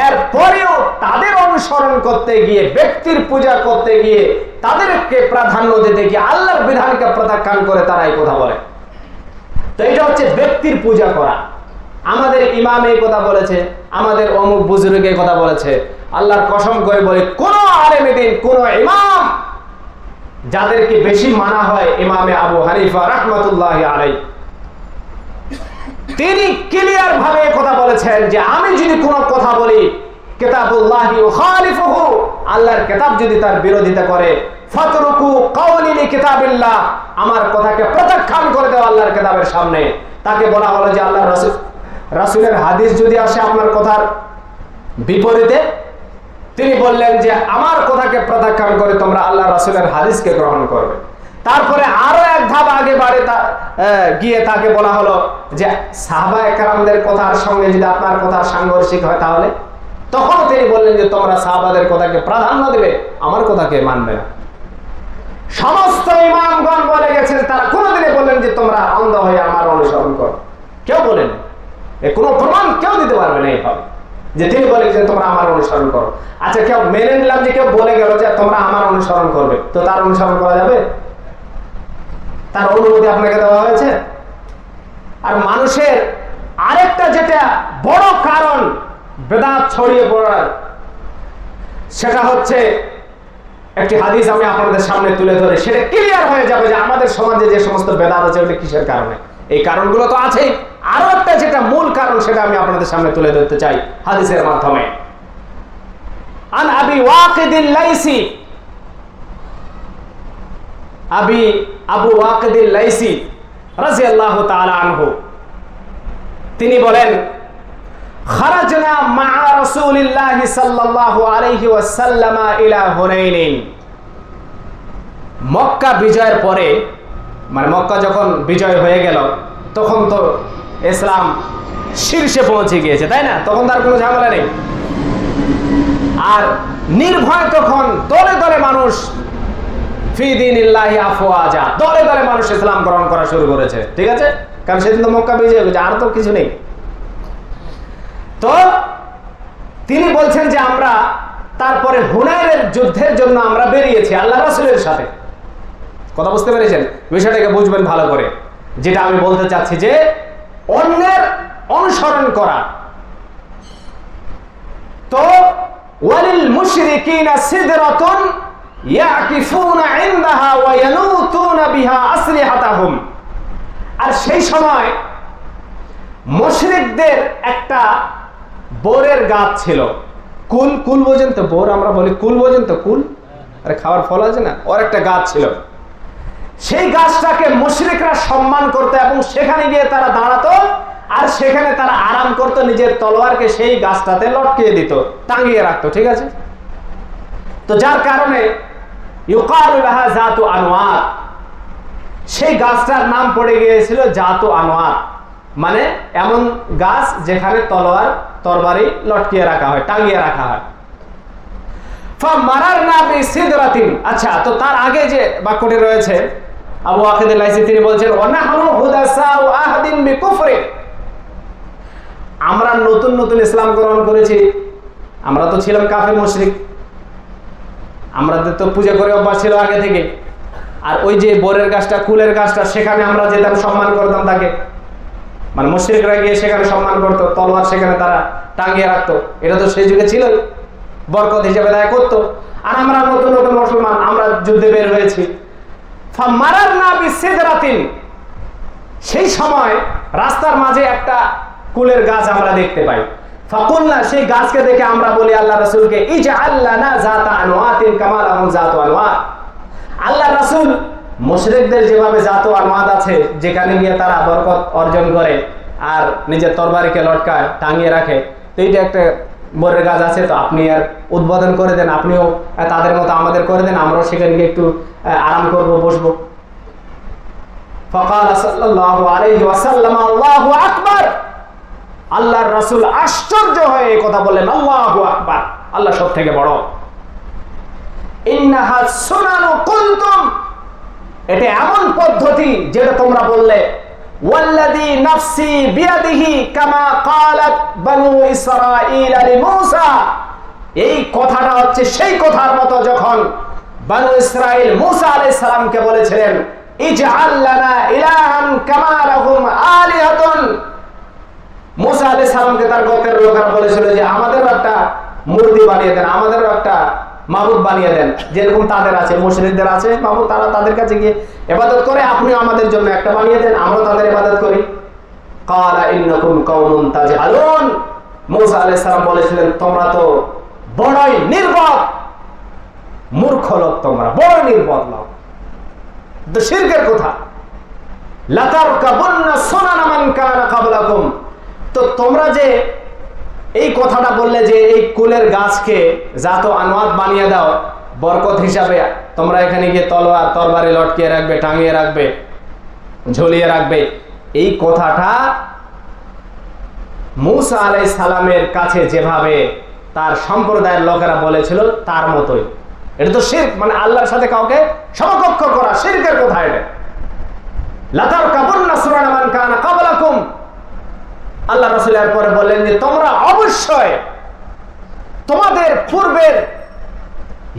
এরপরেও তাদের অনুসরণ করতে গিয়ে, ব্যক্তির পূজা করতে গিয়ে, তাদেরকে প্রাধান্য দিতে গিয়ে আল্লাহর বিধানকে প্রত্যাখ্যান করে তারা এই কথা বলে। তো এটা হচ্ছে ব্যক্তির পূজা করা। আমাদের ইমাম এই কথা বলেছে, আমাদের অমুক বুজুর্গ এই কথা বলেছে। আল্লাহর কসম করে বলে, কোন আলেমে দ্বীন, কোন ইমাম যাদেরকে বেশি মানা হয়, ইমামে আবু হানিফা রাহমাতুল্লাহি আলাইহি, তিনি ক্লিয়ার ভাবে কথা বলেছেন যে আমি যদি কোনো কথা বলি, কিতাবুল্লাহি ইউখালিফুহু, আল্লাহর কিতাব যদি তার বিরোধিতা করে, ফাতরুকু কাওলি লিকিতাবিল্লাহ, আমার কথাকে প্রত্যাখ্যান করে দাও আল্লাহর কিতাবের সামনে। তাকে বলা হলো যে আল্লাহর রাসূলের হাদিস যদি আসে আপনার কথার বিপরীতে, তিনি বললেন যে আমার কথাকে প্রত্যাখ্যান করে তোমরা আল্লাহর রাসূলের হাদিসকে গ্রহণ করবে। তারপরে আরো এক ধাপ আগে বাড়ে গিয়ে তাকে বলা হলো যে সাহাবায়ে কেরামদের কথার সঙ্গে যদি আপনার কথা সাংঘর্ষিক হয় তাহলে, তখন তিনি বললেন যে তোমরা সাহাবাদের কথাকে প্রাধান্য দেবে, আমার কথাকে মানবে না। সমস্ত ইমামগণ বলে গেছেন, তারা কোনোদিনে বললেন যে তোমরা অন্ধ হয়ে আমার অনুসরণ করো, কেউ বলেন, কোনো প্রমাণ কেউ দিতে পারবে না এইভাবে যে তিনি বলেন যে তোমরা আমার অনুসরণ করো। আচ্ছা, কেউ মেনে নিলাম যে কেউ বলে গেল যে তোমরা আমার অনুসরণ করবে, তো তার অনুসরণ করা যাবে? তার অনুমতি আপনাকে দেওয়া হয়েছে? আর মানুষের আরেকটা যেটা বড় কারণ বেদাত ছড়িয়ে পড়ার, সেটা হচ্ছে একটি হাদিস আমি আপনাদের সামনে তুলে ধরে সেটা ক্লিয়ার হয়ে যাবে যে আমাদের সমাজে যে সমস্ত বেদাত আছে ওটা কিসের কারণে। এই কারণগুলো তো আছেই, আরো একটা যেটা মূল কারণ সেটা আমি আপনাদের সামনে তুলে ধরতে চাই হাদিসের মাধ্যমে। আন আবি ওয়াকিদিল লাইসি, আবু ওয়াকিদিল লাইসি রাদিয়াল্লাহু তাআলা আনহু, তিনি বলেন খারাজনা মা রাসূলিল্লাহি সাল্লাল্লাহু আলাইহি ওয়াসাল্লাম ইলা হুনাইন। মক্কা বিজয়ের পরে, মানে মক্কা যখন বিজয় হয়ে গেল তখন তো ইসলাম শীর্ষে পৌঁছে গিয়েছে, তাই না? তখন তার কোনো ঝামেলা নেই। আর নির্ভয় তখন দলে দলে মানুষ ফি দীনিল্লাহি আফওয়াজা, দলে দলে মানুষ ইসলাম গ্রহণ করা শুরু করেছে, ঠিক আছে? কারণ সেদিন তো মক্কা বিজয় হয়েছে, আর তো কিছু নেই। তো তিনি বলছেন যে আমরা তারপরে হুনাইনের যুদ্ধের জন্য আমরা বেরিয়েছি আল্লাহ রাসূলের সাথে। কথা বুঝতে পেরেছেন? বিষয়টাকে বুঝবেন ভালো করে। যেটা আমি বলতে চাচ্ছি যে অন্যের অনুসরণ করা, তো ওয়ালিল মুশরিকিনা সিদরাতুন ইয়াকিফুনা ইনদাহা ওয়া ইয়ানুতুনা বিহা আসলিহাতাহুম। আর সেই সময় মুশরিকদের একটা বোরের গাছ ছিল, কুল, কুল বোঝেন তো? বোর আমরা বলি, কুল বোঝেন তো? কুল, আরে খাওয়ার ফল আছে না, ওর একটা গাছ ছিল। সেই গাছটাকে মুশরিকরা সম্মান করত এবং সেখানে গিয়ে তারা দাঁড়াতো আর সেখানে তারা আরাম করতো, নিজের তলোয়ারকে সেই গাছটাতে লটকিয়ে দিত, টাঙিয়ে রাখতো, ঠিক আছে? তো যার কারণে ইউকালু লাহা জাতু আনওয়ার, সেই গাছটার নাম পড়ে গিয়েছিল জাতু আনওয়ার, মানে এমন গাছ যেখানে তলোয়ার তরবারি লটকিয়ে রাখা হয়, টাঙিয়ে রাখা হয়। ফামারারনা বিসিদরাতিন। আচ্ছা, তো তার আগে যে বাক্যটি রয়েছে আবু ওয়াকিদিল লাইসি তিনি বলছেন ওয়ানাহনু হুদাসাউ আহদিন বিকুফরি, আমরা নতুন নতুন ইসলাম গ্রহণ করেছি, আমরা তো ছিলাম কাফের মুশরিক, আমাদের তো পূজা করে অভ্যাস ছিল আগে থেকে। আর ওই যে বোরের গাছটা, কুলের গাছটা, সেখানে আমরা যেতাম, সম্মান করতাম তাকে, মানে মুশরিকরা গিয়ে সেখানে সম্মান করতো, তলোয়ার সেখানে তারা টাঙিয়ে রাখতো, এটা তো সেই যুগে ছিল, বরকত হিসেবে দায় করতো। আর আমরা নতুন নতুন মুসলমান, আমরা যুদ্ধে বের হয়েছি। ফামারারনা বিসিদরাতিন, সেই সময় রাস্তার মাঝে একটা কুলের গাছ আমরা দেখতে পাই। ফাকুলনা, সেই গাছকে দেখে আমরা বলি আল্লাহ রাসূলকে ইজআল লানা যাতা আনওয়াতিন কামা লাহুম যাতু আনওয়াত। আল্লাহ রাসূল মুশরিকদের যেভাবে জাতু আনওয়াত আছে, যেখানে গিয়ে তারা বরকত অর্জন করে আর নিজের তরবারিকে লটকায়, টাঙিয়ে রাখে, তো এইটা একটা বরের গাছ আছে, তো আপনি আর উদ্বোধন করে দেন, আপনিও তাদের মতো আমাদের করে দেন, আমরাও সেখানে গিয়ে একটু আরাম করব, বসবো। ফাকাল সাল্লাল্লাহু আলাইহি ওয়াসাল্লাম আল্লাহু আকবার, আল্লাহর রাসূল আশ্চর্য হয়ে এই কথা বললেন, আল্লাহু আকবার, আল্লাহ সব থেকে বড়। ইন্নাহা সুনানু কুনতুম, এটা এমন পদ্ধতি যেটা তোমরা বললে। ওয়াল্লাযী নাফসি বিয়াদিহি কামা ক্বালাত বানু ইসরাঈল লিমূসা, এই কথাটা হচ্ছে সেই কথার মতো যখন বনু ইসরাঈল মূসা আলাইহিস সালামকে বলেছিলেন ইজআল লানা ইলাহান কামা লাহুম আলিহাতুন। মূসা আলাইহিস সালামকে তার গোত্রের লোকেরা বলেছিল যে আমাদেরও একটা মূর্তি বানিয়ে দেন, আমাদেরও একটা মাবুদ বানিয়ে দেন, যেরকম তাদের আছে, মুশরিকদের আছে মাবুদ, তারা তাদের কাছে গিয়ে ইবাদত করে, আপনিও আমাদের জন্য একটা বানিয়ে দেন, আমরাও তাদের ইবাদত করি। ক্বালা ইন্নাকুম কওমুন তাজহালুন, মূসা আলাইহিস সালাম বলেছিলেন তোমরা তো বড়ই নির্বোধ, মূর্খ লোক, তোমরা বড় নির্বোধ লোক। তো শিরকের কথা, লাতারকাবুন্না সুনানা মান কানা ক্বাবলাকুম, তো তোমরা যে এই কথাটা বললে যে এই কুলের গাছকে জাত আনওয়াত বানিয়ে দাও বরকত হিসাবে, তোমরা এখানে গিয়ে তলোয়ার তরবারি লটকিয়ে রাখবে, টাঙিয়ে রাখবে, ঝুলিয়ে রাখবে, এই কথাটা মূসা আলাইহিস সালামের কাছে যেভাবে তার সম্প্রদায়ের লোকেরা বলেছিল তার মতোই। এটা তো শিরক, মানে আল্লাহর সাথে কাউকে সমকক্ষ করা, শিরকের কথা এটা। লাতারকাবুন্না সুনানা মান কানা ক্বাবলাকুম, আল্লাহ রাসূল এর পরে বললেন যে তোমরা অবশ্যই তোমাদের পূর্বের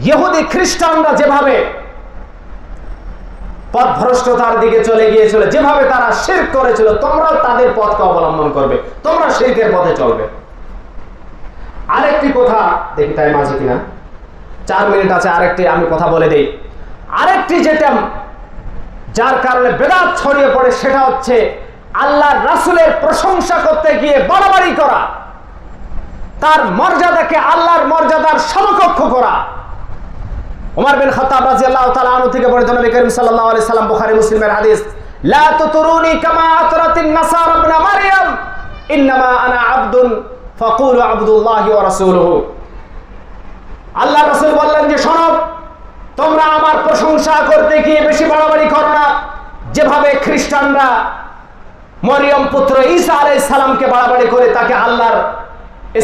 ইহুদি খ্রিস্টানরা যেভাবে পথভ্রষ্টতার দিকে চলে গিয়েছিল, যেভাবে তারা শিরক করেছিল, তোমরাও তাদের পথকে অবলম্বন করবে, তোমরা শিরকের পথে চলবে। আরেকটি কথা দেখি টাইম আছে কিনা, 4 মিনিট আছে, আরেকটি আমি কথা বলে দেই। আরেকটি যেটা যার কারণে বেদাত ছড়িয়ে পড়ে সেটা হচ্ছে আল্লাহর রাসূলের প্রশংসা করতে গিয়ে বাড়াবাড়ি করা, তার মর্যাদাকে আল্লাহর মর্যাদার সমকক্ষ করা। ওমর বিন খাত্তাব রাদিয়াল্লাহু তাআলা আনহু থেকে বর্ণিত, নবী করিম সাল্লাল্লাহু আলাইহি সাল্লাম, বুখারী মুসলিমের হাদিস, লা তুতরুনি কামা আতরাতিন নাসারা ইবনে মারইয়াম ইন্নামা আনা আবদুন ফাকুলু আবদুল্লাহি ওয়া রাসূলুহু। আল্লাহর রাসূল বললেন যে শোনো, তোমরা আমার প্রশংসা করতে গিয়ে বেশি বাড়াবাড়ি করো না, যেভাবে খ্রিস্টানরা মরিয়ম পুত্র ঈসা আলাইহিস সালামকে বাড়াবাড়ি করে তাকে আল্লাহর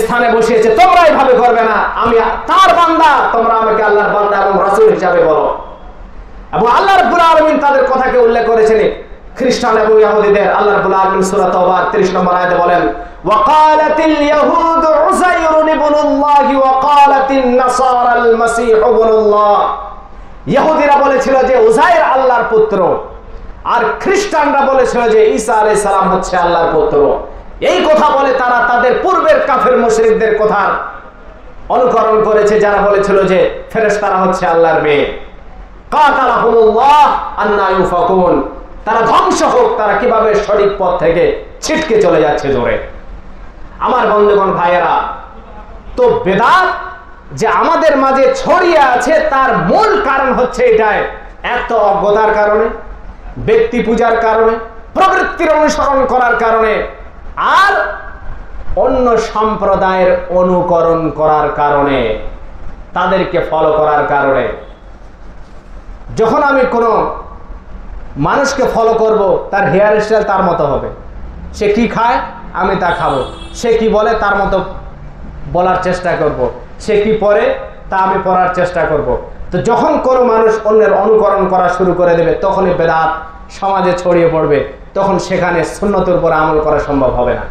স্থানে বসিয়েছে, তোমরা এইভাবে করবে না, আমি তার বান্দা, তোমরা আমাকে আল্লাহর বান্দা এবং রাসূল হিসাবে বলো। এবং আল্লাহ রাব্বুল আলামিন তাদের কথাকে উল্লেখ করেছেন খ্রিস্টান এবং ইহুদিদের। আল্লাহ রাব্বুল আলামিন সূরা তাওবা 30 নম্বর আয়াতে বলেন, ওয়াকালাতিল ইয়াহুদু উযাইরুন ইবনুল্লাহি ওয়া কালাতিন নাসারাল মাসীহু ইবনুল্লাহ, ইহুদিরা বলেছিল যে উযাইর আল্লাহর পুত্র, আর খ্রিস্টানরা বলেছিল যে ঈসা আলাইহিস সালাম হচ্ছে আল্লাহর পুত্র। এই কথা বলে তারা তাদের পূর্বের কাফের মুশরিকদের কথার অনুকরণ করেছে, যারা বলেছিল যে ফেরেশতারা হচ্ছে আল্লাহর মেয়ে। কাতালাহুমুল্লাহ আন্না ইউফাকুন, তারা ধ্বংস হোক, তারা কিভাবে সঠিক পথ থেকে ছিটকে চলে যাচ্ছে দূরে। আমার বন্ধুগণ, ভাইয়েরা, তো বেদাত যে আমাদের মাঝে ছড়িয়ে আছে তার মূল কারণ হচ্ছে এটাই, এত অজ্ঞতার কারণে, ব্যক্তি পূজার কারণে, প্রবৃত্তির অনুসরণ করার কারণে, আর অন্য সম্প্রদায়ের অনুকরণ করার কারণে, তাদেরকে ফলো করার কারণে। যখন আমি কোনো মানুষকে ফলো করব, তার হেয়ার স্টাইল তার মতো হবে, সে কি খায় আমি তা খাবো, সে কি বলে তার মতো বলার চেষ্টা করব, সে কি পরে তা আমি পড়ার চেষ্টা করব। তো যখন কোনো মানুষ অন্যের অনুকরণ করা শুরু করে দেবে, তখনই বেদাত সমাজে ছড়িয়ে পড়বে, তখন সেখানে সুন্নতের উপর আমল করা সম্ভব হবে না।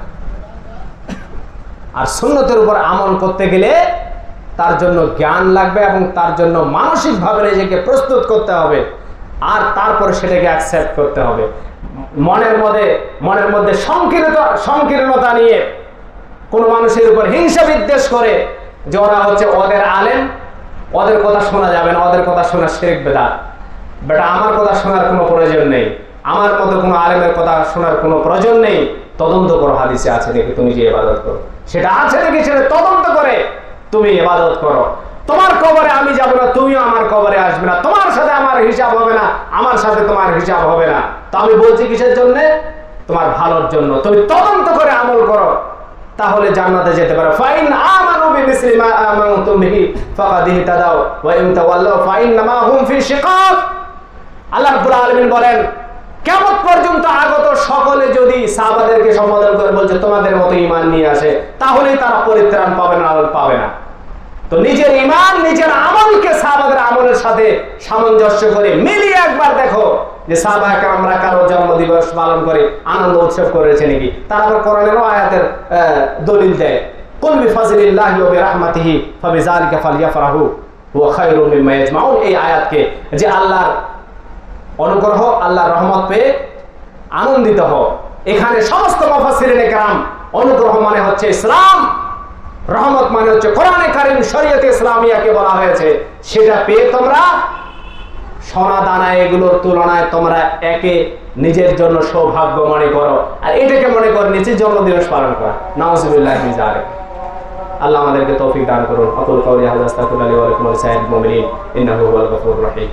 আর সুন্নতের উপর আমল করতে গেলে তার জন্য জ্ঞান লাগবে এবং তার জন্য মানসিকভাবে নিজেকে প্রস্তুত করতে হবে, আর তারপরে সেটাকে অ্যাকসেপ্ট করতে হবে। মনের মধ্যে সংকীর্ণতা নিয়ে কোনো মানুষের উপর হিংসা বিদ্বেষ করে যে ওরা হচ্ছে ওদের আলেম, ওদের কথা শোনা যাবে না, ওদের কথা শোনা শিরক বেদাত। বেটা, আমার কথা শোনার কোনো প্রয়োজন নেই, আমার মতো কোনো আলেমের কথা শোনার কোনো প্রয়োজন নেই। তদন্ত করো, হাদিসে আছে নাকি তুমি যে ইবাদত করো, সেটা আছে নাকি সেটা তদন্ত করে তুমি ইবাদত করো। তোমার কবরে আমি যাব না, তুমিও আমার কবরে আসবে না, তোমার সাথে আমার হিসাব হবে না, আমার সাথে তোমার হিসাব হবে না। তো আমি বলছি কিসের জন্য? তোমার ভালোর জন্য। তুমি তদন্ত করে আমল করো, তাহলে জান্নাতে যেতে পারো। ফাইন আমানু বিমিসলি মা আমানতুম বিহি ফাকাদ ইহতাদাও ওয়া ইন তাওয়াল্লাউ ফাইন্নামা হুম ফি শিকাক। আল্লাহ রাব্বুল আলামিন বলেন, কিয়ামত পর্যন্ত আগত সকলে যদি সাহাবাদেরকে সম্বোধন করে বলছে তোমাদের মতো ঈমান নিয়ে আসে, তাহলেই তারা পরিত্রাণ পাবে না, পাবে না। তো নিজের ঈমান, নিজের আমলকে সাহাবাদের আমলের সাথে সামঞ্জস্য করে মিলিয়ে একবার দেখো যে সাহাবায়ে কেরামরা কারো জন্মদিবস পালন করে আনন্দ উৎসব করেছে নাকি। তারা আবার কোরআনের আয়াতের দলিল দেয় কুল বিফাযলিল্লাহি ওয়া বিরাহমাতিহি ফাবিযালিকা ফালইফরাহু হুয়া খায়রুম মিম্মা ইয়াজমাউন। এই আয়াতকে যে আল্লাহর অনুগ্রহ, আল্লাহর রহমত পেয়ে আনন্দিত হও। এখানে সমস্ত মুফাসসিরিনে কেরাম অনুগ্রহ মানে হচ্ছে ইসলাম, রহমত মানে হচ্ছে কোরআনে কারীম, শরীয়তে ইসলামিয়াকে বলা হয়েছে, সেটা পেয়ে তোমরা সোনা দানা এগুলোর তুলনায় তোমরা একে নিজের জন্য সৌভাগ্য মনে করো, আর এটাকে মনে করে নিজের জন্মদিবস পালন করা। নাউযুবিল্লাহি মিন যালিক। আল্লাহ আমাদেরকে তৌফিক দান করুন। আকুলু কাওলি হাযা আস্তাগফিরুল্লাহ লি ওয়া লাকুম ওয়া লিসাইরিল মুমিনিন ইন্নাহু হুয়াল গফুরুর রহিম।